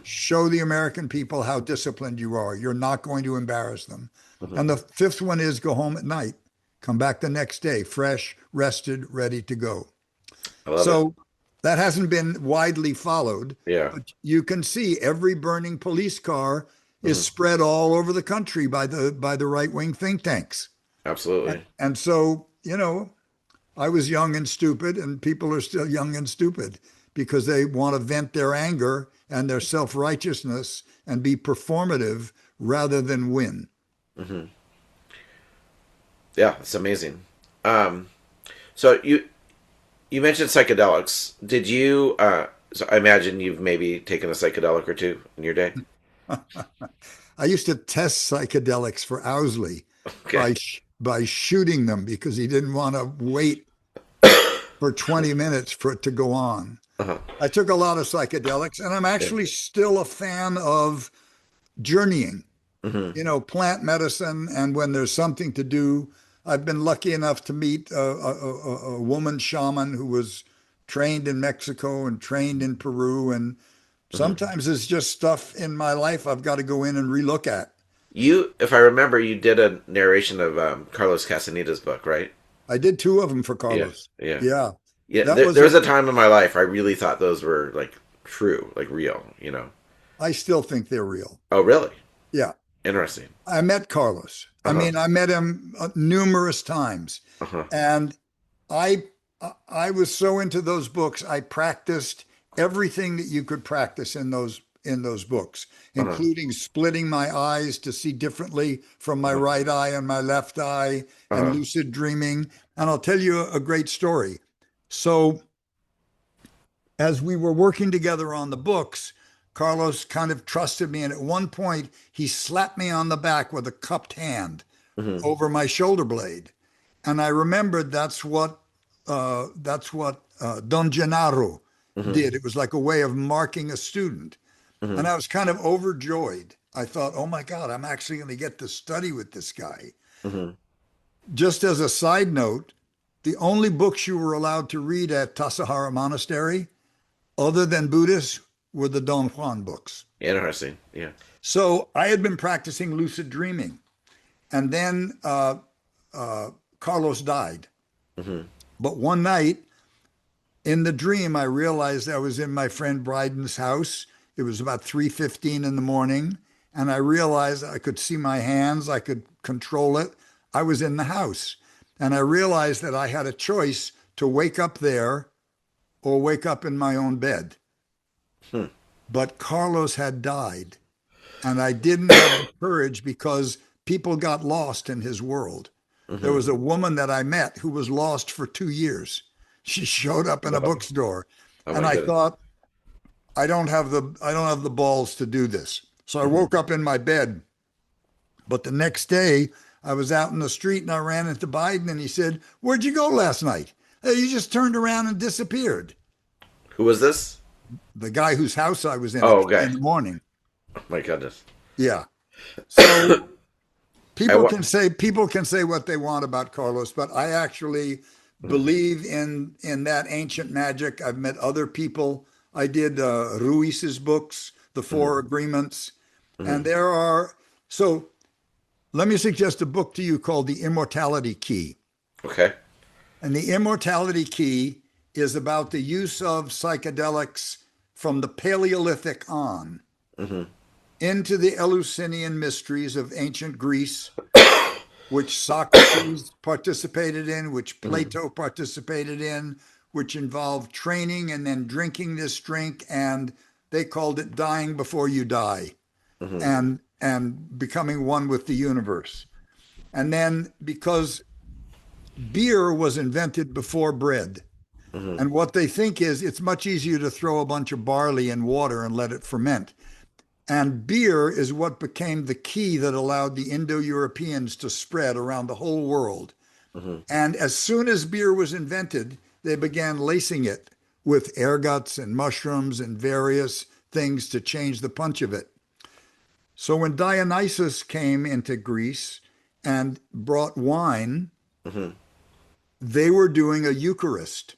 Show the American people how disciplined you are. You're not going to embarrass them. And the fifth one is go home at night. Come back the next day, fresh, rested, ready to go. So that hasn't been widely followed. But you can see every burning police car is spread all over the country by the right-wing think tanks. Absolutely. And so, you know, I was young and stupid, and people are still young and stupid because they want to vent their anger and their self-righteousness and be performative rather than win. Yeah, it's amazing. So you mentioned psychedelics. Did you? So I imagine you've maybe taken a psychedelic or two in your day. I used to test psychedelics for Owsley by shooting them because he didn't want to wait for 20 minutes for it to go on. I took a lot of psychedelics, and I'm actually still a fan of journeying, you know, plant medicine. And when there's something to do, I've been lucky enough to meet a woman shaman who was trained in Mexico and trained in Peru. And sometimes it's just stuff in my life I've got to go in and relook at. You, if I remember, you did a narration of Carlos Castaneda's book, right? I did 2 of them for Carlos. Yeah. There was a time in my life I really thought those were like true, like real, you know. I still think they're real. Oh, really? Yeah. Interesting. I met Carlos. I mean, I met him numerous times. And I was so into those books, I practiced everything that you could practice in those books, including splitting my eyes to see differently from my right eye and my left eye, and lucid dreaming. And I'll tell you a great story. So as we were working together on the books, Carlos kind of trusted me. And at one point, he slapped me on the back with a cupped hand over my shoulder blade. And I remembered that's what Don Gennaro did. It was like a way of marking a student. And I was kind of overjoyed. I thought, oh my God, I'm actually going to get to study with this guy. Just as a side note, the only books you were allowed to read at Tassajara Monastery, other than Buddhists, were the Don Juan books. Interesting. Yeah. So I had been practicing lucid dreaming. And then Carlos died. But one night in the dream, I realized I was in my friend Bryden's house. It was about 3:15 in the morning. And I realized I could see my hands. I could control it. I was in the house. And I realized that I had a choice to wake up there or wake up in my own bed. But Carlos had died. And I didn't have the courage because people got lost in his world. There was a woman that I met who was lost for 2 years. She showed up in a bookstore. And I thought, I don't have the balls to do this. So I woke up in my bed, but the next day I was out in the street and I ran into Biden and he said, "Where'd you go last night? Hey, you just turned around and disappeared." Who was this? The guy whose house I was in at Oh, 3 okay. in the morning. Oh, my goodness. Yeah. So I wa- people can say what they want about Carlos, but I actually believe in that ancient magic. I've met other people. I did Ruiz's books, The Mhm, Four Agreements, and mhm. there are so. Let me suggest a book to you called The Immortality Key. Okay. And the Immortality Key is about the use of psychedelics from the Paleolithic on Hmm. into the Eleusinian mysteries of ancient Greece, which Socrates participated in, which Hmm. Plato participated in, which involved training and then drinking this drink, and they called it dying before you die, Hmm. and becoming one with the universe. And then because beer was invented before bread, Hmm. and what they think is it's much easier to throw a bunch of barley in water and let it ferment. And beer is what became the key that allowed the Indo Europeans to spread around the whole world. Hmm. And as soon as beer was invented, they began lacing it with ergots and mushrooms and various things to change the punch of it. So when Dionysus came into Greece and brought wine, Hmm. they were doing a Eucharist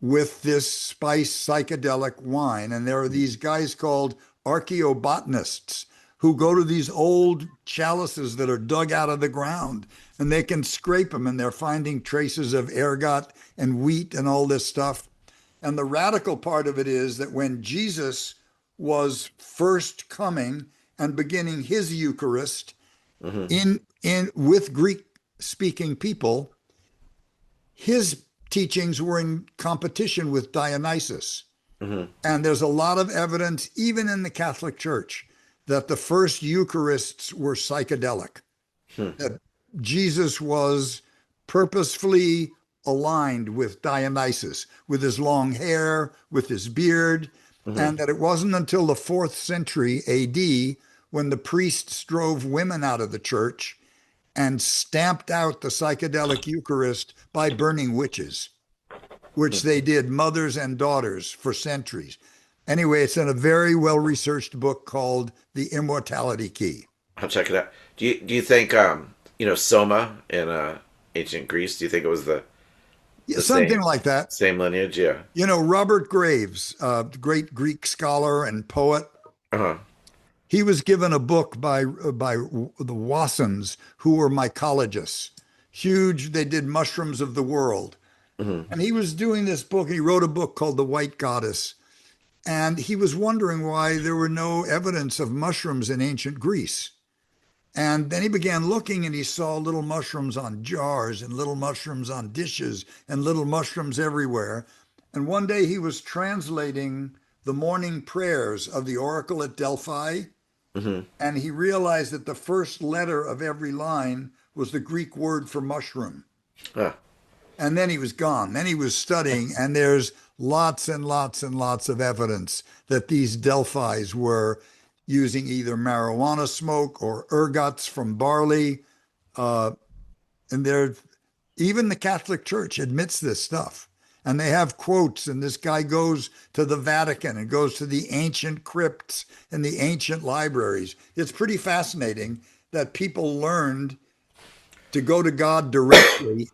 with this spice psychedelic wine. And there are these guys called archaeobotanists who go to these old chalices that are dug out of the ground and they can scrape them and they're finding traces of ergot and wheat and all this stuff. And the radical part of it is that when Jesus was first coming and beginning his Eucharist Hmm. in with Greek speaking people, his teachings were in competition with Dionysus. Hmm. And there's a lot of evidence, even in the Catholic Church, that the first Eucharists were psychedelic, Hmm. that Jesus was purposefully aligned with Dionysus, with his long hair, with his beard, Hmm. and that it wasn't until the fourth century AD when the priests drove women out of the church and stamped out the psychedelic Eucharist by burning witches, which they did, mothers and daughters, for centuries. Anyway, it's in a very well researched book called The Immortality Key. I'll check it out. Do you think Soma in ancient Greece? Do you think it was Yeah, the something same like that. same lineage? Yeah. You know, Robert Graves, great Greek scholar and poet, Uh huh. he was given a book by the Wassons, who were mycologists. Huge, they did mushrooms of the world. Hmm. And he was doing this book, and he wrote a book called The White Goddess. And he was wondering why there were no evidence of mushrooms in ancient Greece. And then he began looking and he saw little mushrooms on jars and little mushrooms on dishes and little mushrooms everywhere. And one day he was translating the morning prayers of the oracle at Delphi. Hmm. And he realized that the first letter of every line was the Greek word for mushroom. Huh. And then he was gone. Then he was studying, and there's lots and lots and lots of evidence that these Delphis were using either marijuana smoke or ergots from barley. Uh, and they're, even the Catholic Church admits this stuff. And they have quotes, and this guy goes to the Vatican and goes to the ancient crypts and the ancient libraries. It's pretty fascinating that people learned to go to God directly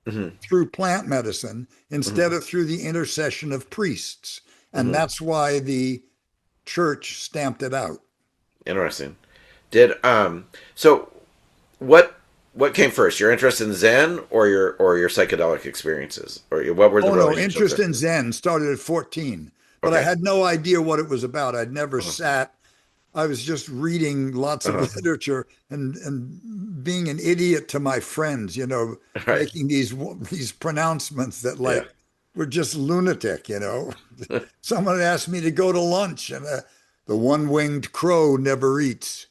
Hmm. through plant medicine Hmm. instead of through the intercession of priests. And Hmm. that's why the church stamped it out. Interesting. Did so what came first? Your interest in Zen or your psychedelic experiences, or what were the Oh no, relationships interest there? in Zen started at 14, but I Okay. had no idea what it was about. I'd never Uh-huh. sat. I was just reading lots of Uh-huh. literature and being an idiot to my friends, Right. making these pronouncements that Yeah. like were just lunatic. Someone asked me to go to lunch, and the one-winged crow never eats.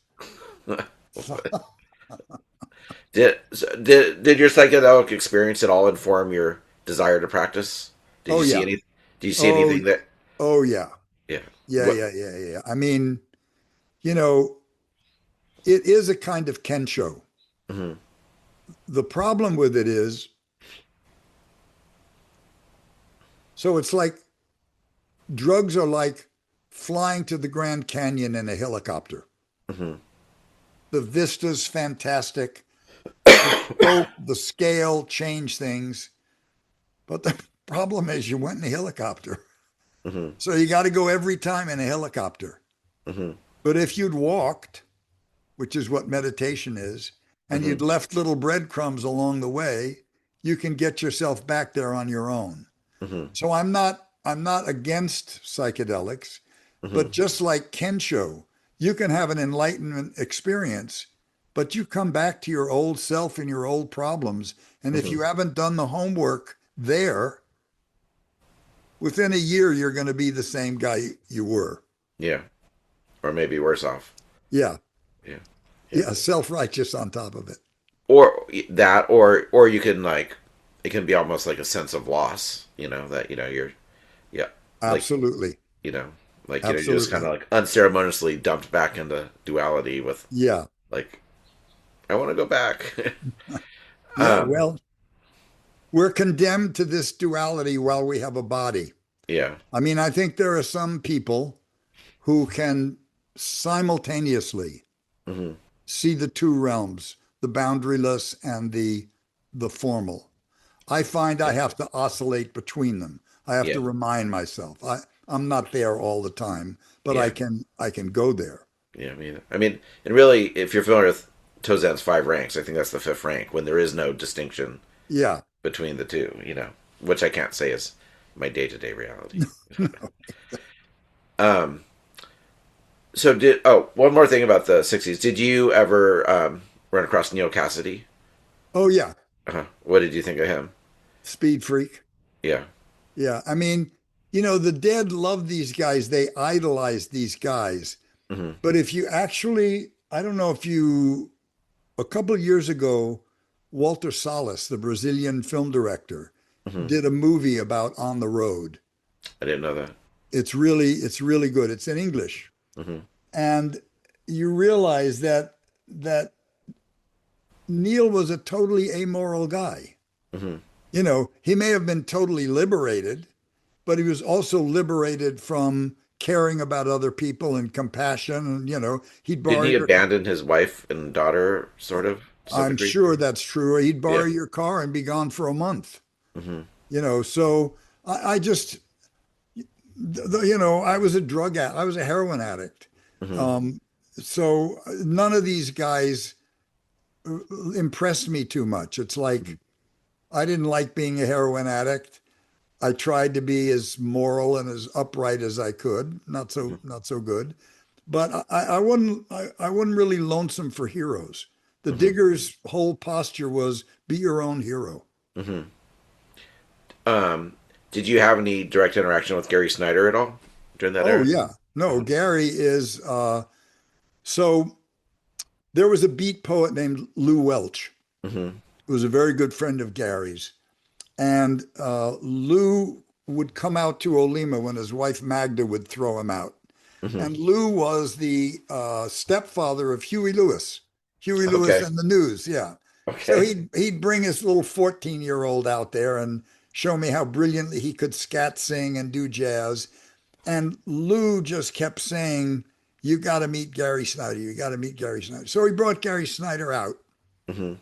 Did your psychedelic experience at all inform your desire to practice? Did Oh you see yeah. any? Do you see Oh, anything that? oh yeah. Yeah. Yeah, What? yeah, yeah, yeah. I mean, you know, it is a kind of kensho. Hmm. The problem with it is, so it's like drugs are like flying to the Grand Canyon in a helicopter. Hmm. The vista's fantastic. The scope, the scale change things. But the problem is you went in a helicopter. Hmm. So you got to go every time in a helicopter. Hmm. But if you'd walked, which is what meditation is, and Hmm. you'd left little breadcrumbs along the way, you can get yourself back there on your own. Hmm. So I'm not against psychedelics, Hmm. but just like Kensho, you can have an enlightenment experience, but you come back to your old self and your old problems. And if Hmm. you haven't done the homework there, within a year you're going to be the same guy you were. Yeah. Or maybe worse off. Yeah. Yeah. Yeah. Yeah, self-righteous on top of it. Or that, or you can like, it can be almost like a sense of loss. That you're, yeah, like Absolutely. you know, you're just kind Absolutely. of like unceremoniously dumped back into duality with Yeah. like, I want to go back. Yeah. um, Well, we're condemned to this duality while we have a body. yeah. I mean, I think there are some people who can simultaneously Hmm. see the two realms, the boundaryless and the formal. I find I Yeah. have to oscillate between them. I have Yeah. to remind myself. I'm not there all the time, but I Yeah. can go there. Yeah. I mean, and really, if you're familiar with Tozen's five ranks, I think that's the fifth rank when there is no distinction Yeah. between the two. Which I can't say is my day to day reality. Um, So one more thing about the '60s. Did you ever run across Neil Cassidy? Oh yeah. What did you think of him? Speed freak. Yeah. Yeah. I mean, the dead love these guys. They idolize these guys. Hmm. But if you actually, I don't know if a couple of years ago, Walter Salles, the Brazilian film director, Hmm. did a movie about On the Road. I didn't know that. It's really good. It's in English. Hmm. And you realize that Neil was a totally amoral guy. Hmm. He may have been totally liberated, but he was also liberated from caring about other people and compassion. And, he'd Didn't borrow he your, abandon his wife and daughter, sort of, to some I'm degree? sure that's true. He'd borrow Yeah. your car and be gone for a month. Hmm. So I just, I was a drug addict. I was a heroin addict. Hmm. Um, so none of these guys impressed me too much. It's Hmm. like I didn't like being a heroin addict. I tried to be as moral and as upright as I could. Not so good. But I wasn't really lonesome for heroes. The Hmm. Diggers' whole posture was be your own hero. Hmm. Um, did you have any direct interaction with Gary Snyder at all during that Oh era? yeah. No, Uh-huh. Gary is so there was a beat poet named Lou Welch, Hmm. who was a very good friend of Gary's. And Lou would come out to Olima when his wife Magda would throw him out. Hmm. And Lou was the stepfather of Huey Lewis, Huey Lewis Okay. and the News. Yeah. So Okay. he'd bring his little 14-year-old out there and show me how brilliantly he could scat sing and do jazz. And Lou just kept saying, "You got to meet Gary Snyder. You got to meet Gary Snyder." So he brought Gary Snyder out. Hmm.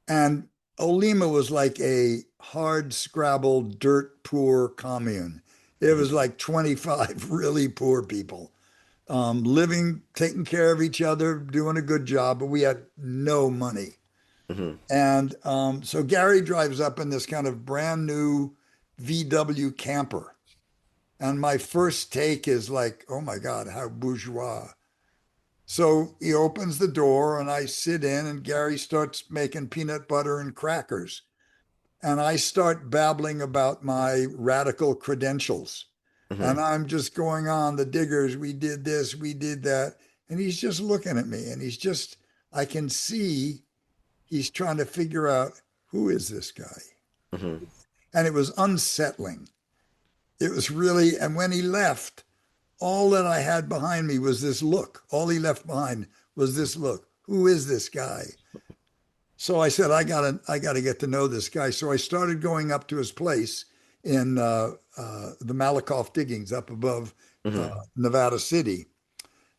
And Olima was like a hard scrabble, dirt poor commune. It Hmm. was like 25 really poor people living, taking care of each other, doing a good job, but we had no money. Hmm. And so Gary drives up in this kind of brand new VW camper. And my first take is like, oh my God, how bourgeois. So he opens the door and I sit in, and Gary starts making peanut butter and crackers. And I start babbling about my radical credentials. Hmm. And I'm just going on, the Diggers, we did this, we did that. And he's just looking at me and I can see he's trying to figure out who is this guy? Hmm. And it was unsettling. It was really, and when he left, all that I had behind me was this look. All he left behind was this look. Who is this guy? So I said, I gotta get to know this guy. So I started going up to his place in the Malakoff diggings up above Hmm. Nevada City.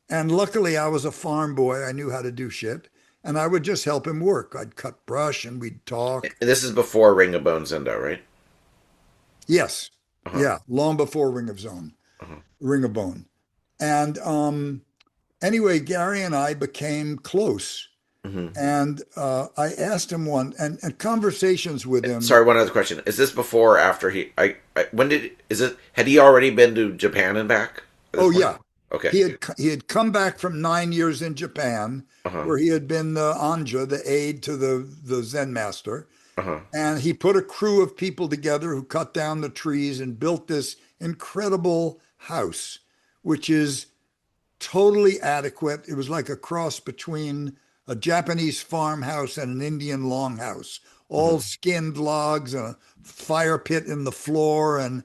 And luckily, I was a farm boy. I knew how to do shit. And I would just help him work. I'd cut brush and we'd talk. And this is before Ring of Bones Endo, right? Yes. Uh-huh. Yeah. Long before Uh-huh. Ring of Bone. And anyway, Gary and I became close. Hmm. And I asked him and conversations with him. Sorry, one other question. Is this before or after when did, is it, had he already been to Japan and back at this Oh, point? yeah. Okay. He had come back from 9 years in Japan, Uh-huh. where he had been the anja, the aide to the Zen master. Uh-huh. And he put a crew of people together who cut down the trees and built this incredible house, which is totally adequate. It was like a cross between a Japanese farmhouse and an Indian longhouse, all Hmm. skinned logs and a fire pit in the floor. And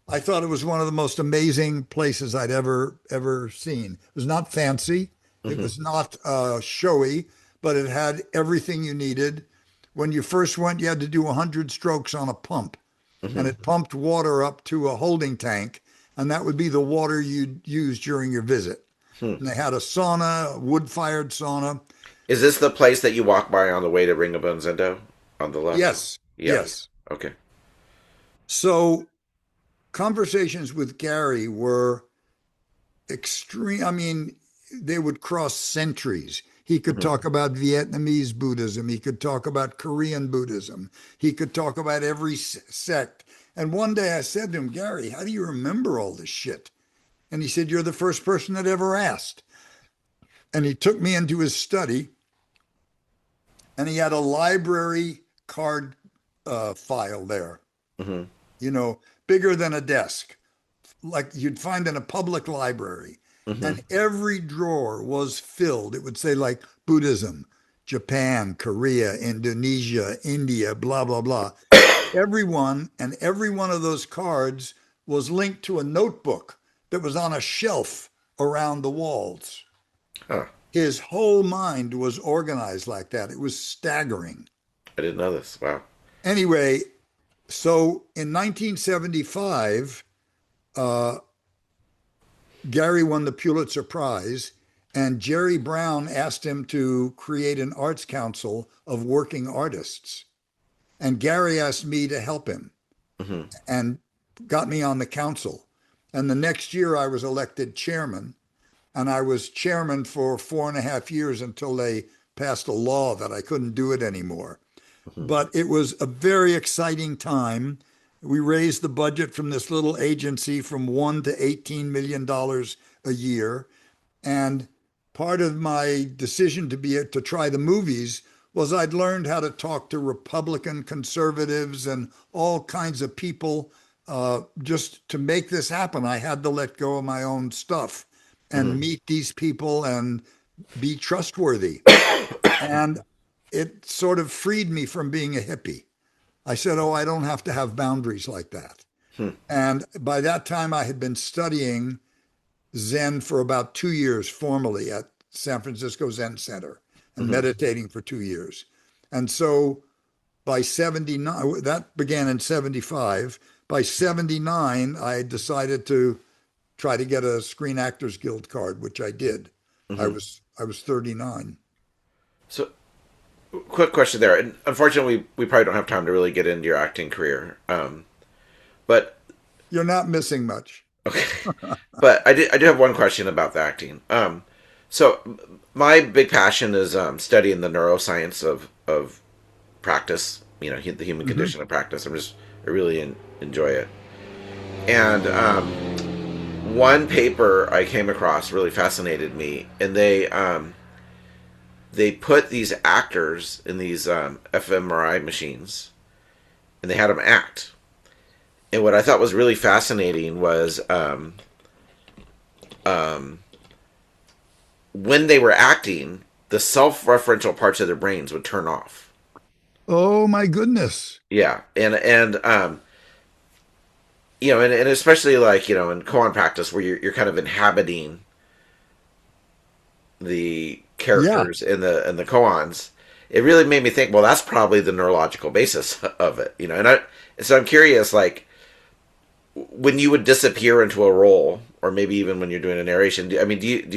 I thought it was one of the most amazing places I'd ever seen. It was not fancy, it Hmm. was not showy, but it had everything you needed. When you first went, you had to do 100 strokes on a pump, and Hmm. it pumped water up to a holding tank, and that would be the water you'd use during your visit. Hmm. And they had a sauna, a wood-fired sauna. Is this the place that you walk by on the way to Ring of Bones Endo on the left? Yes, Yeah. yes. Okay. So conversations with Gary were extreme. I mean, they would cross centuries. He could Hmm. talk about Vietnamese Buddhism. He could talk about Korean Buddhism. He could talk about every sect. And one day I said to him, Gary, how do you remember all this shit? And he said, you're the first person that ever asked. And he took me into his study, and he had a library card file there, Hmm. you know, bigger than a desk, like you'd find in a public library. Hmm. And every drawer was filled. It would say like Buddhism, Japan, Korea, Indonesia, India, blah, blah, blah. Every one of those cards was linked to a notebook that was on a shelf around the walls. Huh. His whole mind was organized like that. It was staggering. I didn't know this. Wow. Anyway, so in 1975, uh, Gary won the Pulitzer Prize, and Jerry Brown asked him to create an arts council of working artists. And Gary asked me to help him Hmm. and got me on the council. And the next year, I was elected chairman, and I was chairman for 4.5 years until they passed a law that I couldn't do it anymore. Hmm. But it was a very exciting time. We raised the budget from this little agency from $1 to $18 million a year. And part of my decision to try the movies was I'd learned how to talk to Republican conservatives and all kinds of people. Just to make this happen, I had to let go of my own stuff and Hmm. meet these people and be trustworthy. And it sort of freed me from being a hippie. I said, oh, I don't have to have boundaries like that. Hmm. And by that time, I had been studying Zen for about 2 years formally at San Francisco Zen Center and Hmm. meditating for 2 years. And so by 79, that began in 75. By 79, I decided to try to get a Screen Actors Guild card, which I did. Hmm. I was 39. So, quick question there. And unfortunately, we probably don't have time to really get into your acting career. But You're not missing much. okay. But I do have one question about the acting. So my big passion is studying the neuroscience of practice. You know, the human Hmm. condition of practice. I really enjoy it. And one paper I came across really fascinated me, and they put these actors in these fMRI machines, and they had them act. And what I thought was really fascinating was when they were acting, the self-referential parts of their brains would turn off. Oh my goodness. Yeah, and and especially like in koan practice where you're kind of inhabiting the Yeah. characters in the koans, it really made me think. Well, that's probably the neurological basis of it, so I'm curious, like when you would disappear into a role, or maybe even when you're doing a narration. Do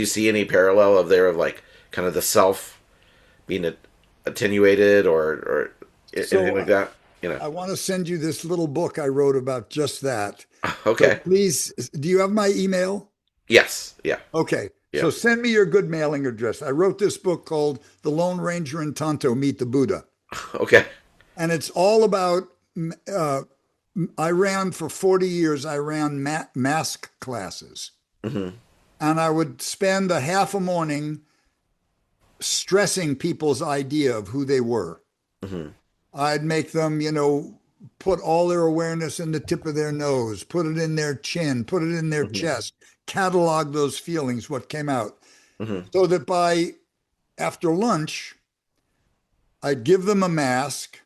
you see any parallel of there of like kind of the self being attenuated or anything So like that? I want to send you this little book I wrote about just that. So Okay. please, do you have my email? Yes. Yeah. Okay. Yeah. So send me your good mailing address. I wrote this book called The Lone Ranger and Tonto Meet the Buddha. Okay. And it's all about, uh, I ran for 40 years, I ran mask classes. Hmm. And I would spend a half a morning stressing people's idea of who they were. Hmm. I'd make them, put all their awareness in the tip of their nose, put it in their chin, put it in their Hmm. chest, catalog those feelings, what came out. Hmm. So that by after lunch, I'd give them a mask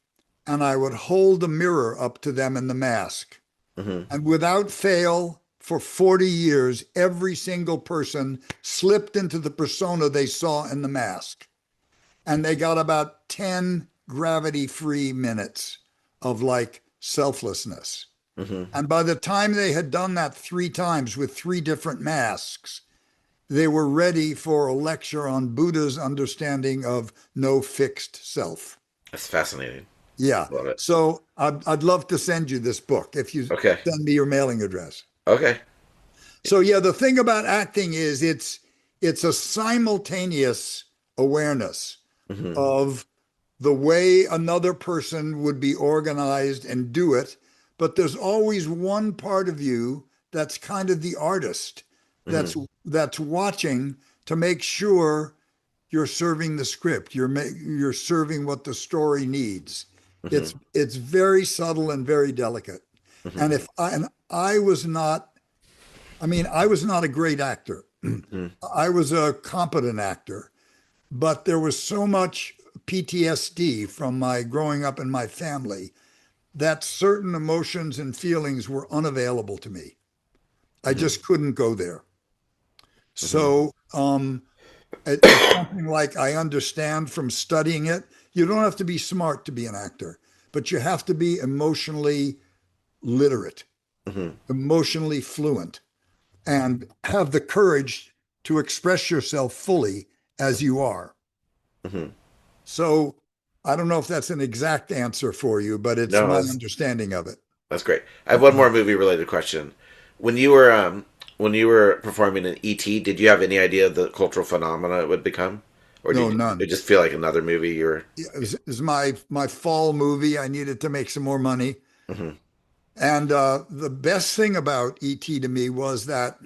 and I would hold a mirror up to them in the mask. Hmm. And without fail, for 40 years, every single person slipped into the persona they saw in the mask. And they got about 10 gravity free minutes of like selflessness. Hmm. And by the time they had done that 3 times with 3 different masks, they were ready for a lecture on Buddha's understanding of no fixed self. That's fascinating. Yeah. Love it. So I'd love to send you this book if you Okay. send me your mailing address. Okay. So yeah, the thing about acting is it's a simultaneous awareness Hmm. of the way another person would be organized and do it, but there's always one part of you that's kind of the artist Hmm. that's watching to make sure you're serving the script, you're serving what the story needs. Hmm. It's very subtle and very delicate. Hmm. And I was not, I mean, I was not a great actor. Hmm. I was a competent actor, but there was so much PTSD from my growing up in my family that certain emotions and feelings were unavailable to me. I Hmm. just couldn't go there. Hmm. So it's something like I understand from studying it. You don't have to be smart to be an actor, but you have to be emotionally literate, Hmm. emotionally fluent, and have the courage to express yourself fully as you are. Hmm. So I don't know if that's an exact answer for you, but it's No, my that's understanding of it. that's great. I have one more movie related question. When you were when you were performing in ET, did you have any idea of the cultural phenomena it would become, or No, did it none. just feel like another movie you were? It was my fall movie. I needed to make some more money. Hmm. And the best thing about ET to me was that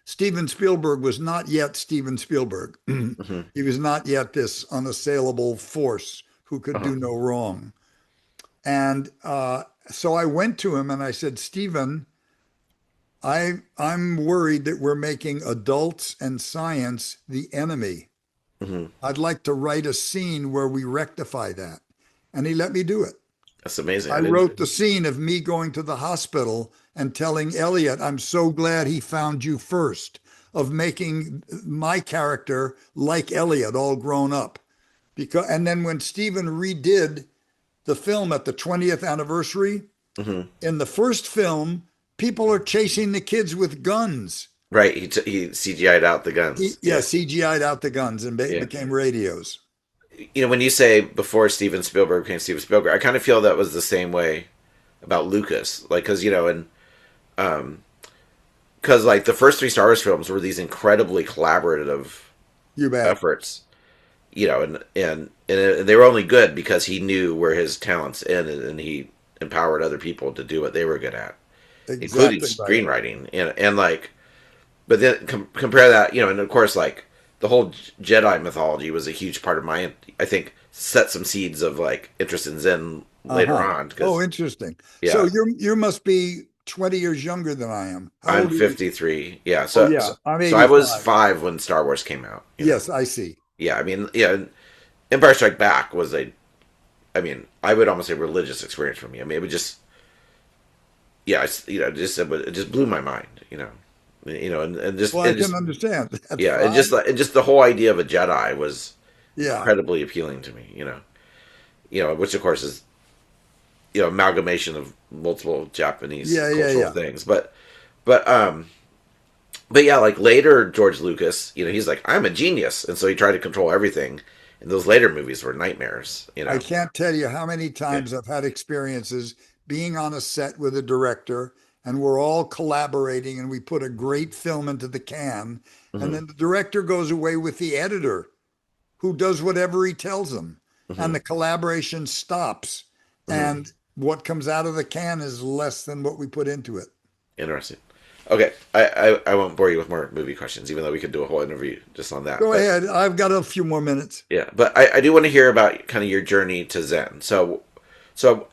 Steven Spielberg was not yet Steven Spielberg. Hmm. He was not yet this unassailable force who could Uh-huh. do no wrong. And so I went to him and I said, Steven, I'm worried that we're making adults and science the enemy. Hmm. I'd like to write a scene where we rectify that. And he let me do it. That's amazing. I I didn't. wrote the scene of me going to the hospital and telling Elliot, I'm so glad he found you first, of making my character like Elliot, all grown up. And then when Stephen redid the film at the 20th anniversary, Hmm. in the first film, people are chasing the kids with guns. Right. He CGI'd out the guns. Yeah, Yeah. CGI'd out the guns and Yeah. became radios. When you say before Steven Spielberg became Steven Spielberg, I kind of feel that was the same way about Lucas. Like, because and because like the first three Star Wars films were these incredibly collaborative You bet. efforts, and they were only good because he knew where his talents ended and he empowered other people to do what they were good at, including Exactly right. screenwriting and like. But then compare that, and of course, like the whole Jedi mythology was a huge part of my, I think, set some seeds of like interest in Zen later Uh-huh. on. Oh, Because interesting. So yeah, you must be 20 years younger than I am. How I'm old are you? 53. Yeah, Oh so yeah, so, I'm so I was 85. 5 when Star Wars came out. Yes, I see. Yeah, I mean, yeah, Empire Strike Back was I mean, I would almost say religious experience for me. I mean, it would just, yeah, it just blew my mind. Well, I and can just understand. That's yeah, fine. and just the whole idea of a Jedi was Yeah. incredibly appealing to me. Which of course is amalgamation of multiple Japanese Yeah, yeah, cultural yeah. things, but but yeah, like later George Lucas, he's like, I'm a genius, and so he tried to control everything. And those later movies were nightmares. I can't tell you how many Yeah. times I've had experiences being on a set with a director and we're all collaborating and we put a great film into the can. And Hmm. then the director goes away with the editor who does whatever he tells them. And Hmm. the collaboration stops. Hmm. And what comes out of the can is less than what we put into it. Interesting. Okay, I won't bore you with more movie questions, even though we could do a whole interview just on that. Go But ahead. I've got a few more minutes. yeah, but I do want to hear about kind of your journey to Zen. So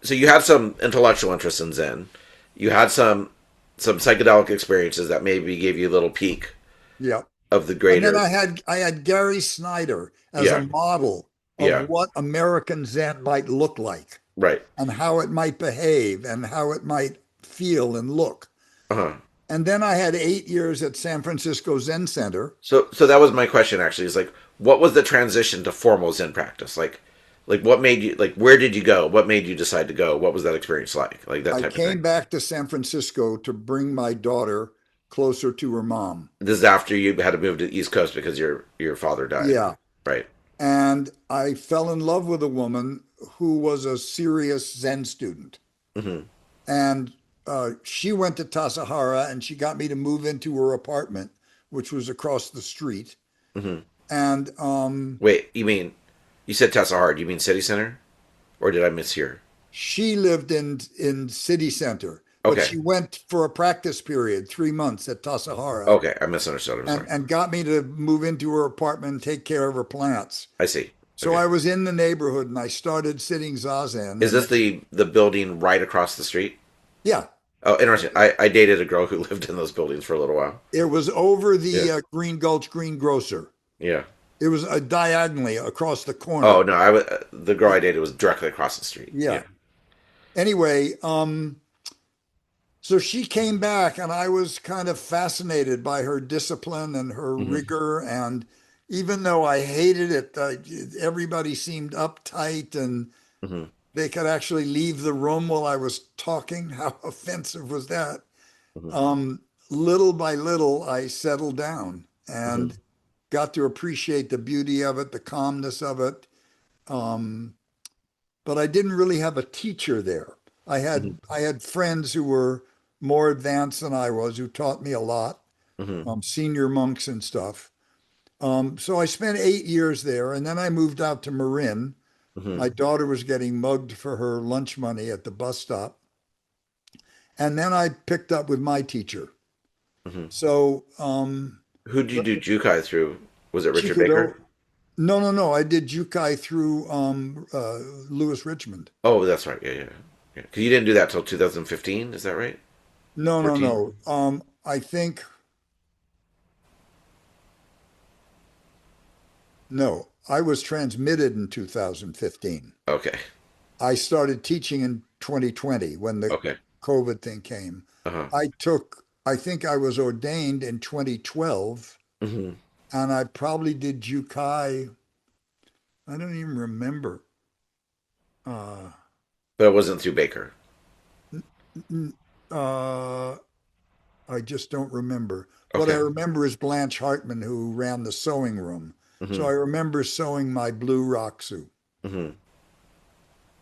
you had some intellectual interest in Zen. You had some psychedelic experiences that maybe gave you a little peek Yeah. of the And then greater. I had Gary Snyder as a Yeah, model of yeah, what American Zen might look like right. and how it might behave and how it might feel and look. Uh-huh. And then I had 8 years at San Francisco Zen Center. So that was my question actually. Is like, what was the transition to formal Zen practice? Like what made you like? Where did you go? What made you decide to go? What was that experience like? Like that I type of thing. came back to San Francisco to bring my daughter closer to her mom. This is after you had to move to the East Coast because your father died, Yeah. right? And I fell in love with a woman who was a serious Zen student. Hmm. And she went to Tassajara and she got me to move into her apartment, which was across the street. Hmm. And Wait, you said Tesla Hard? You mean City Center, or did I mishear? she lived in city center, but Okay, she went for a practice period, 3 months at Tassajara, okay, I misunderstood. I'm sorry. and got me to move into her apartment and take care of her plants. I see. So Okay, I was in the neighborhood and I started sitting zazen. is And this the building right across the street? yeah, Oh, interesting. I dated a girl who lived in those buildings for a little while. it was over Yeah, the Green Gulch Greengrocer. yeah. It was diagonally across the Oh corner. no, the girl I dated was directly across the street. Yeah. Yeah. Anyway, so she came back, and I was kind of fascinated by her discipline and her Hmm. rigor. And even though I hated it, everybody seemed uptight and Hmm. they could actually leave the room while I was talking. How offensive was that? Hmm. Um, little by little, I settled down Hmm. and got to appreciate the beauty of it, the calmness of it. Um, but I didn't really have a teacher there. I Hmm. had I had friends who were more advanced than I was, who taught me a lot, Hmm. senior monks and stuff. So I spent 8 years there, and then I moved out to Marin. Hmm. My daughter was getting mugged for her lunch money at the bus stop, and then I picked up with my teacher. Hmm. So Who did you do Jukai through? Was it Richard Chikudo, Baker? no, no, no, I did Jukai through Lewis Richmond. Oh, that's right. Yeah, yeah. Yeah. 'Cause you didn't do that till 2015. Is that right? No, no, 14. no. I think no. I was transmitted in 2015. Okay. I started teaching in 2020 when the Okay. COVID thing came. Uh-huh. I think I was ordained in 2012, Hmm. and I probably did Jukai. I don't even remember. Uh, But it wasn't through Baker. uh, I just don't remember. What I Okay. remember is Blanche Hartman, who ran the sewing room. So Hmm. I remember sewing my blue rock suit, Hmm.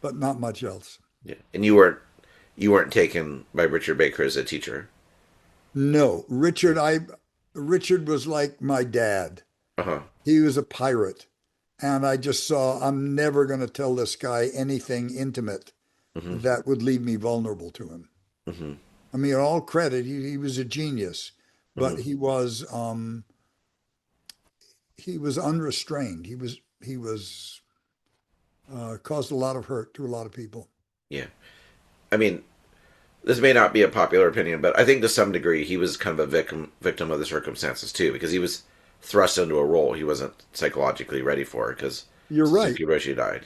but not much else. Yeah. And you weren't taken by Richard Baker as a teacher. No, Richard was like my dad. Uh-huh. He was a pirate. And I just saw I'm never going to tell this guy anything intimate Hmm. that would leave me vulnerable to him. Hmm. I mean, all credit, he was a genius, but Hmm. he was unrestrained. He was caused a lot of hurt to a lot of people. Yeah. I mean, this may not be a popular opinion, but I think to some degree he was kind of a victim of the circumstances too, because he was thrust into a role he wasn't psychologically ready for because You're right. Suzuki Roshi died.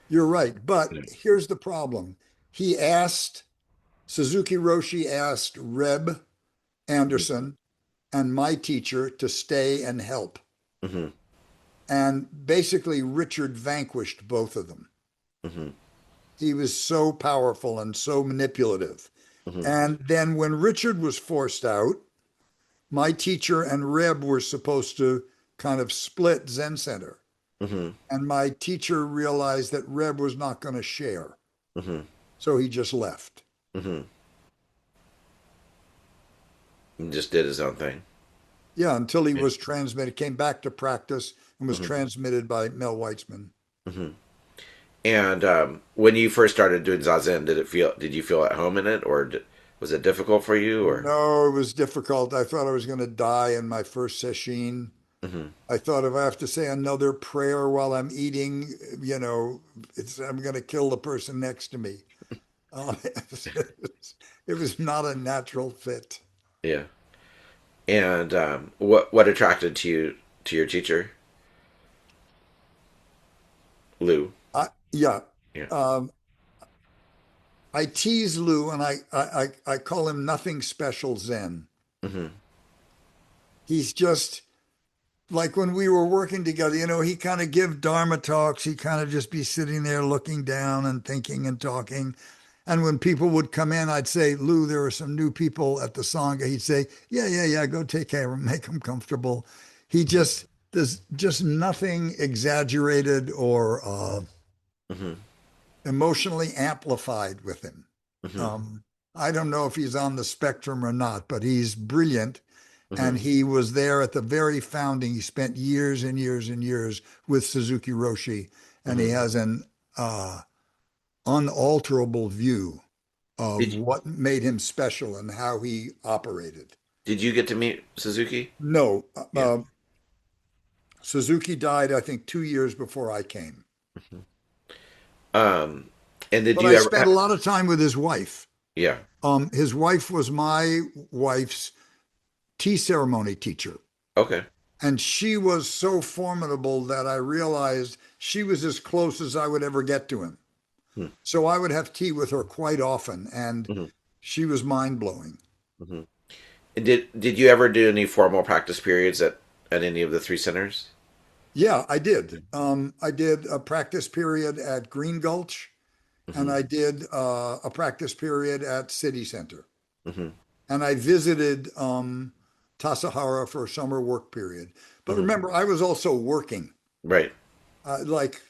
You're right. But Yeah. here's the problem. He asked Suzuki Roshi asked Reb Anderson and my teacher to stay and help. Mm-hmm. And basically, Richard vanquished both of them. Mm-hmm. He was so powerful and so manipulative. Mm-hmm. And then when Richard was forced out, my teacher and Reb were supposed to kind of split Zen Center. Mm-hmm. And my teacher realized that Reb was not going to share. Mm-hmm. So he just left. Mm-hmm. He just did his own thing. Yeah, until he Yeah. was transmitted, came back to practice and was Mm-hmm. transmitted by Mel Weitzman. Mm-hmm. And when you first started doing zazen, did you feel at home in it, or was it difficult for you, or? No, it was difficult. I thought I was going to die in my first session. Mm-hmm. I thought if I have to say another prayer while I'm eating, I'm going to kill the person next to me. It was not a natural fit. Yeah. And what attracted to your teacher, Lou? Yeah, Yeah. um, I tease Lou and I call him nothing special Zen. Mm-hmm. He's just like when we were working together, he kind of give Dharma talks. He kind of just be sitting there looking down and thinking and talking. And when people would come in, I'd say, Lou, there are some new people at the Sangha. He'd say, yeah, yeah, yeah, go take care of them, make them comfortable. He just, there's just nothing exaggerated or Mm-hmm. emotionally amplified with him. Mm-hmm. Um, I don't know if he's on the spectrum or not, but he's brilliant. Mm-hmm. And he was there at the very founding. He spent years and years and years with Suzuki Roshi, and he Mm-hmm. has an unalterable view of Did you, what made him special and how he operated. did you get to meet Suzuki? No, Yeah. Suzuki died, I think, 2 years before I came. Mm-hmm. Um, and did But you I ever? spent a lot of time with his wife. Yeah. His wife was my wife's tea ceremony teacher. Okay. And she was so formidable that I realized she was as close as I would ever get to him. Hmm. So I would have tea with her quite often, and Mm-hmm. she was mind blowing. Mm-hmm. And did you ever do any formal practice periods at any of the three centers? Yeah, I did. I did a practice period at Green Gulch, and Mm-hmm. I did a practice period at City Center. Mm-hmm. And I visited Tasahara for a summer work period. But Mm-hmm. remember, I was also working. Right. Like,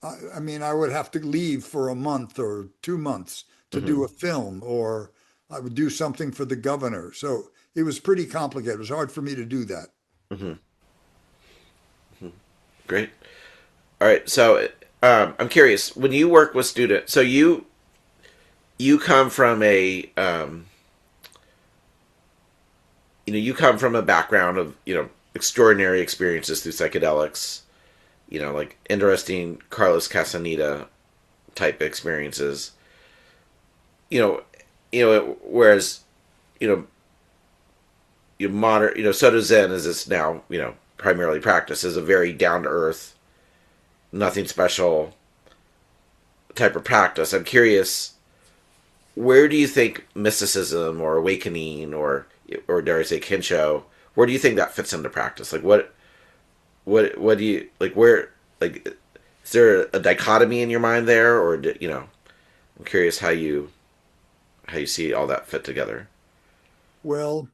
I mean, I would have to leave for a month or 2 months to Mm-hmm. do a film, or I would do something for the governor. So it was pretty complicated. It was hard for me to do that. Mm-hmm. Great. All right. So I'm curious, when you work with students, so you come from you come from a background of extraordinary experiences through psychedelics, like interesting Carlos Castaneda type experiences. Whereas you know modern Soto Zen as it's now primarily practiced is a very down to earth, nothing special type of practice. I'm curious, where do you think mysticism or awakening or dare I say Kensho, where do you think that fits into practice? Like what do you like? Where like is there a dichotomy in your mind there, or I'm curious how you see all that fit together. Well,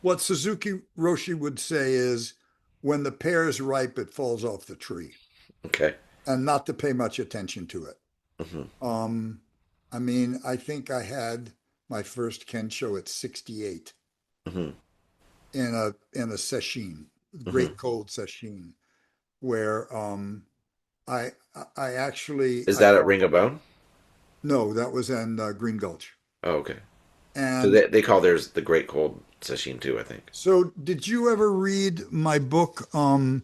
what Suzuki Roshi would say is when the pear is ripe, it falls off the tree, Okay. and not to pay much attention to it. Mm-hmm. Um, I mean, I think I had my first Kensho at 68 Mm-hmm. in a session, Mm-hmm. great cold session, where I I actually Is I that at call Ring of Bone? no, that was in Green Gulch. Oh, okay. So And they call theirs the Great Cold Session too, I think. so, did you ever read my book, The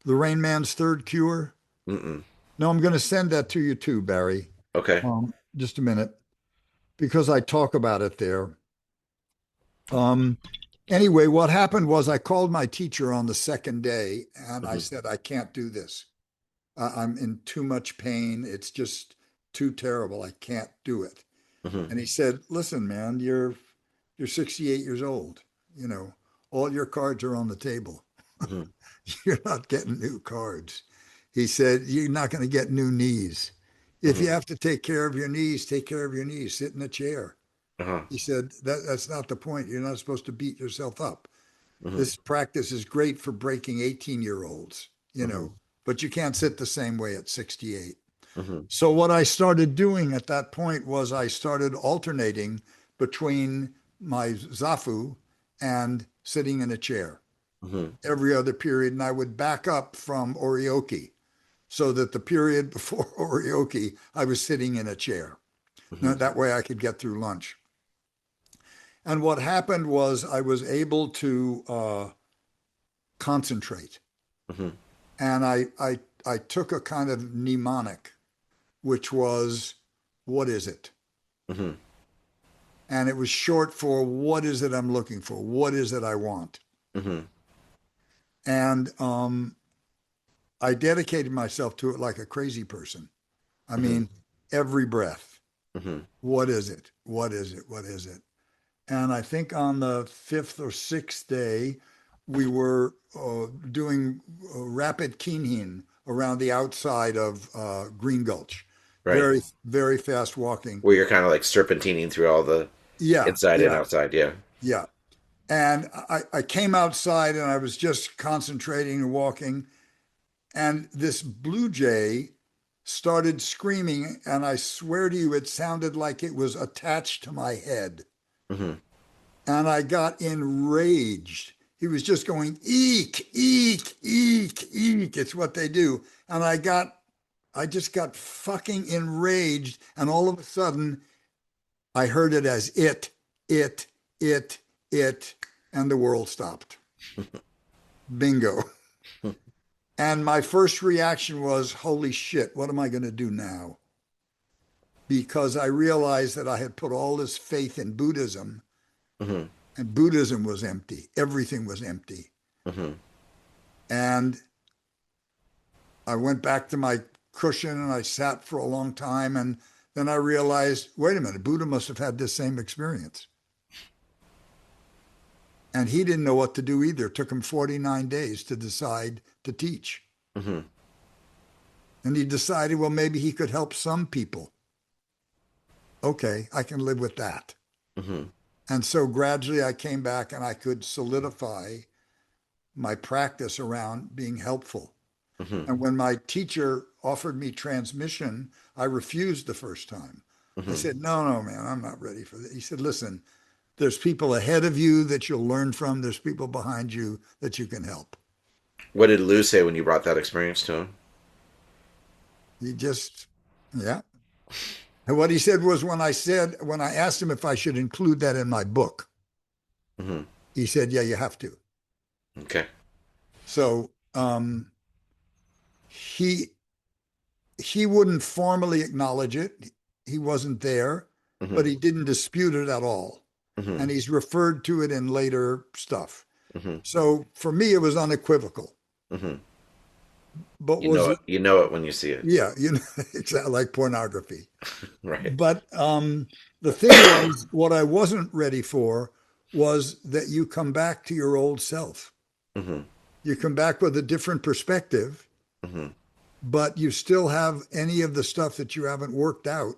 Rain Man's Third Cure? Mm-mm. No, I'm going to send that to you too, Barry. Okay. Just a minute, because I talk about it there. Um, anyway, what happened was I called my teacher on the second day and I Mm-hmm. said, I can't do this. I'm in too much pain. It's just too terrible. I can't do it. Mm-hmm. And he said, "Listen, man, you're 68 years old. You know, all your cards are on the table. Mm-hmm. You're not getting new cards." He said, "You're not going to get new knees. If you Mm-hmm. have to take care of your knees, take care of your knees. Sit in a chair." Uh-huh. He said, that's not the point. You're not supposed to beat yourself up. Mm-hmm. This practice is great for breaking 18-year-olds, Mm-hmm. but you can't sit the same way at 68." Mm-hmm. So what I started doing at that point was I started alternating between my zafu and sitting in a chair Mm-hmm. every other period, and I would back up from oryoki so that the period before oryoki I was sitting in a chair. Now, Mm-hmm. that way I could get through lunch. And what happened was I was able to concentrate, Mm-hmm. and I took a kind of mnemonic, which was, "What is it?" Mm-hmm. And it was short for, "What is it I'm looking for? What is it I want?" Mm-hmm. And I dedicated myself to it like a crazy person. I Mm-hmm. mean, every breath. Mm-hmm. What is it? What is it? What is it? And I think on the fifth or sixth day, we were doing rapid kinhin around the outside of Green Gulch. Right. Very, very fast walking. Where you're kind of like serpentining through all the Yeah, inside and yeah, outside. Yeah. yeah. And I came outside and I was just concentrating and walking. And this blue jay started screaming. And I swear to you, it sounded like it was attached to my head. Mm-hmm. And I got enraged. He was just going, "Eek, eek, eek, eek." It's what they do. And I just got fucking enraged. And all of a sudden, I heard it as it, it, it, and the world stopped. Bingo. And my first reaction was, "Holy shit, what am I going to do now?" Because I realized that I had put all this faith in Buddhism, Mm-hmm. and Buddhism was empty. Everything was empty. Mm-hmm. And I went back to my cushion and I sat for a long time. And then I realized, wait a minute, Buddha must have had this same experience. And he didn't know what to do either. It took him 49 days to decide to teach. Mm-hmm. And he decided, well, maybe he could help some people. Okay, I can live with that. Mm-hmm. And so gradually I came back and I could solidify my practice around being helpful. Mm-hmm. And when my teacher offered me transmission, I refused the first time. I Mm-hmm. said, "No, no, man, I'm not ready for that." He said, "Listen, there's people ahead of you that you'll learn from. There's people behind you that you can help." What did Lou say when you brought that experience to him? He just, yeah. And what he said was, when I asked him if I should include that in my book, Mm-hmm. he said, "Yeah, you have to." Okay. So he he wouldn't formally acknowledge it. He wasn't there, but Mm-hmm. he didn't dispute it at all. Mm-hmm. And he's referred to it in later stuff. Mm-hmm. So for me, it was unequivocal. Mm-hmm. But You know was it. You know it when you see it. Yeah, exactly like pornography. Right. But the thing was, what I wasn't ready for was that you come back to your old self. Mm-hmm. You come back with a different perspective, Mm-hmm. but you still have any of the stuff that you haven't worked out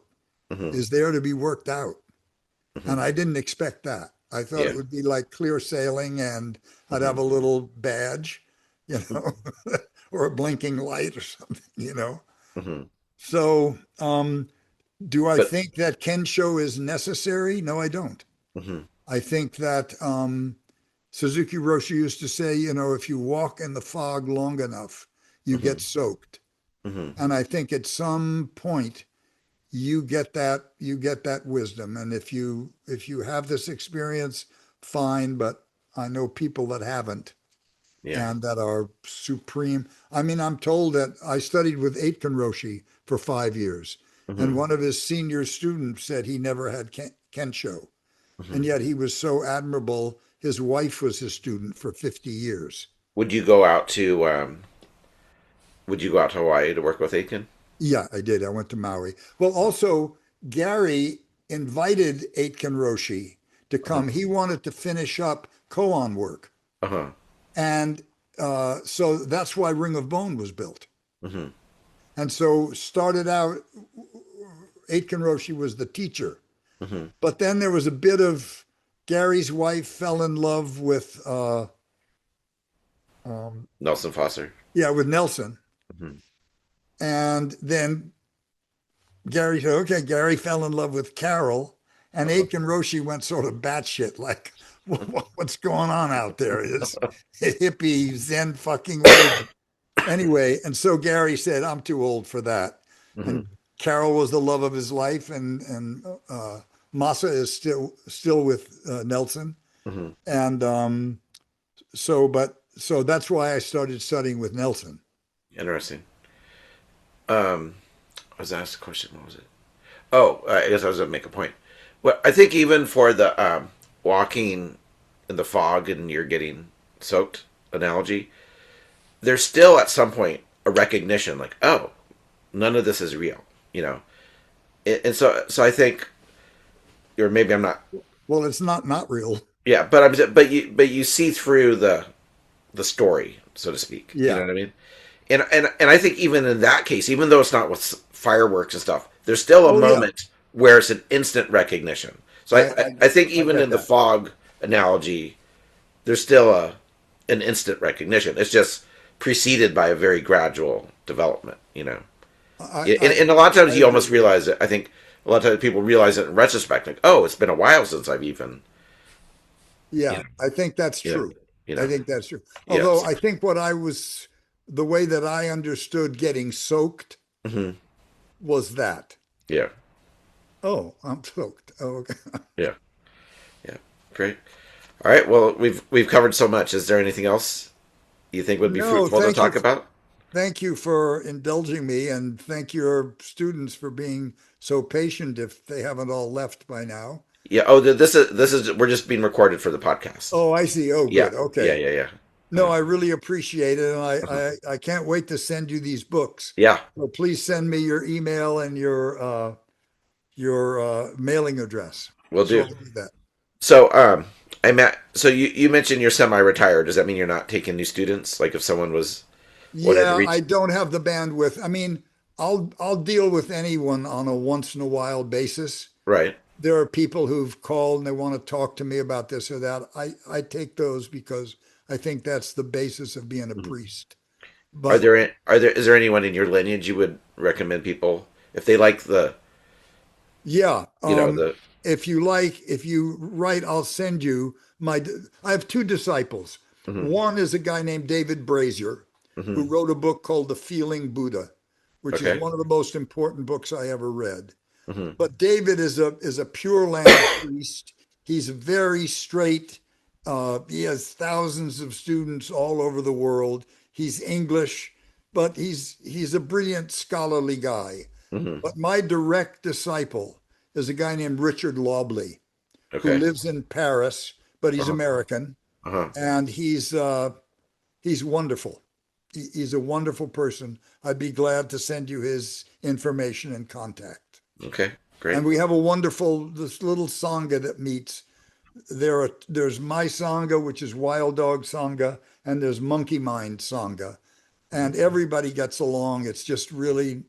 Mm-hmm. is there to be worked out. Mm-hmm. And I didn't expect that. I thought Yeah. it would be like clear sailing and I'd Mm-hmm. have a little badge, you know, or a blinking light or something. Mm-hmm. So, do I But think that Kensho is necessary? No, I don't. mm-hmm. I think that Suzuki Roshi used to say, if you walk in the fog long enough, you Mm-hmm. get soaked. Mm-hmm. And I think at some point you get that wisdom. And if you have this experience, fine, but I know people that haven't Yeah. and that are supreme. I mean, I'm told that I studied with Aitken Roshi for 5 years, and Mm-hmm. one of his senior students said he never had Kensho, Mm-hmm. and yet he was so admirable. His wife was his student for 50 years. Would you go out to Would you go out to Hawaii to work with Aiken? Yeah, I did. I went to Maui. Well, also, Gary invited Aitken Roshi to Uh-huh. come. He wanted to finish up koan work. Uh-huh. And so that's why Ring of Bone was built. Hmm. And so started out, Aitken Roshi was the teacher. Hmm. But then there was a bit of Gary's wife fell in love with, um, Nelson Foster. yeah, with Nelson. Hmm. And then Gary said, okay, Gary fell in love with Carol. And Uh-huh. Aitken Roshi went sort of batshit, like, what's going on out there? Is hippie Zen fucking way. Anyway, and so Gary said, I'm too old for that. Hmm. And Carol was the love of his life, and Masa is still with Nelson. Hmm. And so that's why I started studying with Nelson. Interesting. Um, I was asked a question. What was it? Oh, I guess I was going to make a point. Well, I think even for the walking in the fog and you're getting soaked analogy, there's still at some point a recognition like, oh, none of this is real, you know. And so I think, or maybe I'm not. Well, it's not real. Yeah, but you see through the story, so to speak. You know Yeah. what I mean? And I think even in that case, even though it's not with fireworks and stuff, there's still a Oh yeah. moment where it's an instant recognition. So I I, I think I even get in the that. fog analogy, there's still an instant recognition. It's just preceded by a very gradual development. You know, I and a lot of I times you agree almost with that. realize it. I think a lot of times people realize it in retrospect, like, oh, it's been a while since I've even, you Yeah, know, I think that's you know, true. you I know, think that's true. Although yes, I think the way that I understood getting soaked hmm, was that. yeah, Oh, I'm soaked. Oh, okay. yeah, yeah, great. All right. Well, we've covered so much. Is there anything else you think would be No, fruitful to talk about? thank you for indulging me, and thank your students for being so patient if they haven't all left by now. Yeah. Oh, this is we're just being recorded for the podcast. Oh, I see. Oh, Yeah. good. Yeah. Okay. Yeah. Yeah. No, Uh, I really appreciate it, and uh-huh. I can't wait to send you these books. Yeah. So please send me your email and your mailing address. We'll So do. I'll do that. So So you mentioned you're semi-retired. Does that mean you're not taking new students? Like if someone was wanted to Yeah, I reach, don't have the bandwidth. I mean, I'll deal with anyone on a once in a while basis. right? There are people who've called and they want to talk to me about this or that. I take those because I think that's the basis of being a Mhm. priest. But Is there anyone in your lineage you would recommend people if they like the yeah, the if you write, I'll send you I have two disciples. hmm, One is a guy named David Brazier, who hmm, wrote a book called The Feeling Buddha, which is okay, one of the most important books I ever read. hmm, But David is a Pure Land priest. He's very straight. He has thousands of students all over the world. He's English, but he's a brilliant scholarly guy. hmm, But my direct disciple is a guy named Richard Lobley, who okay, lives in Paris, but he's uh-huh, American, uh-huh, and he's wonderful. He's a wonderful person. I'd be glad to send you his information and contact. okay, great, And we have a wonderful this little sangha that meets. There's my sangha, which is Wild Dog Sangha, and there's Monkey Mind Sangha, and everybody gets along. It's just really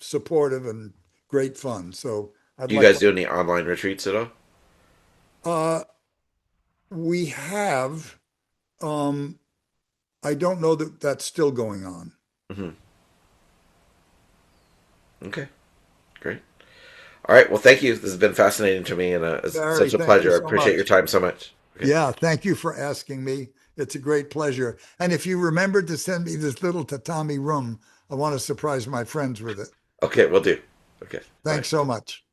supportive and great fun. So I'd Do you like guys do any online retreats at all? uh we have um I don't know that that's still going on. Hmm. Okay, great. All right. Well, thank you. This has been fascinating to me, and it's Barry, such a thank you pleasure. I so appreciate your much. time so much. Okay. Yeah, thank you for asking me. It's a great pleasure. And if you remembered to send me this little tatami room, I want to surprise my friends with it. Okay, we'll do. Okay. Bye. Thanks so much.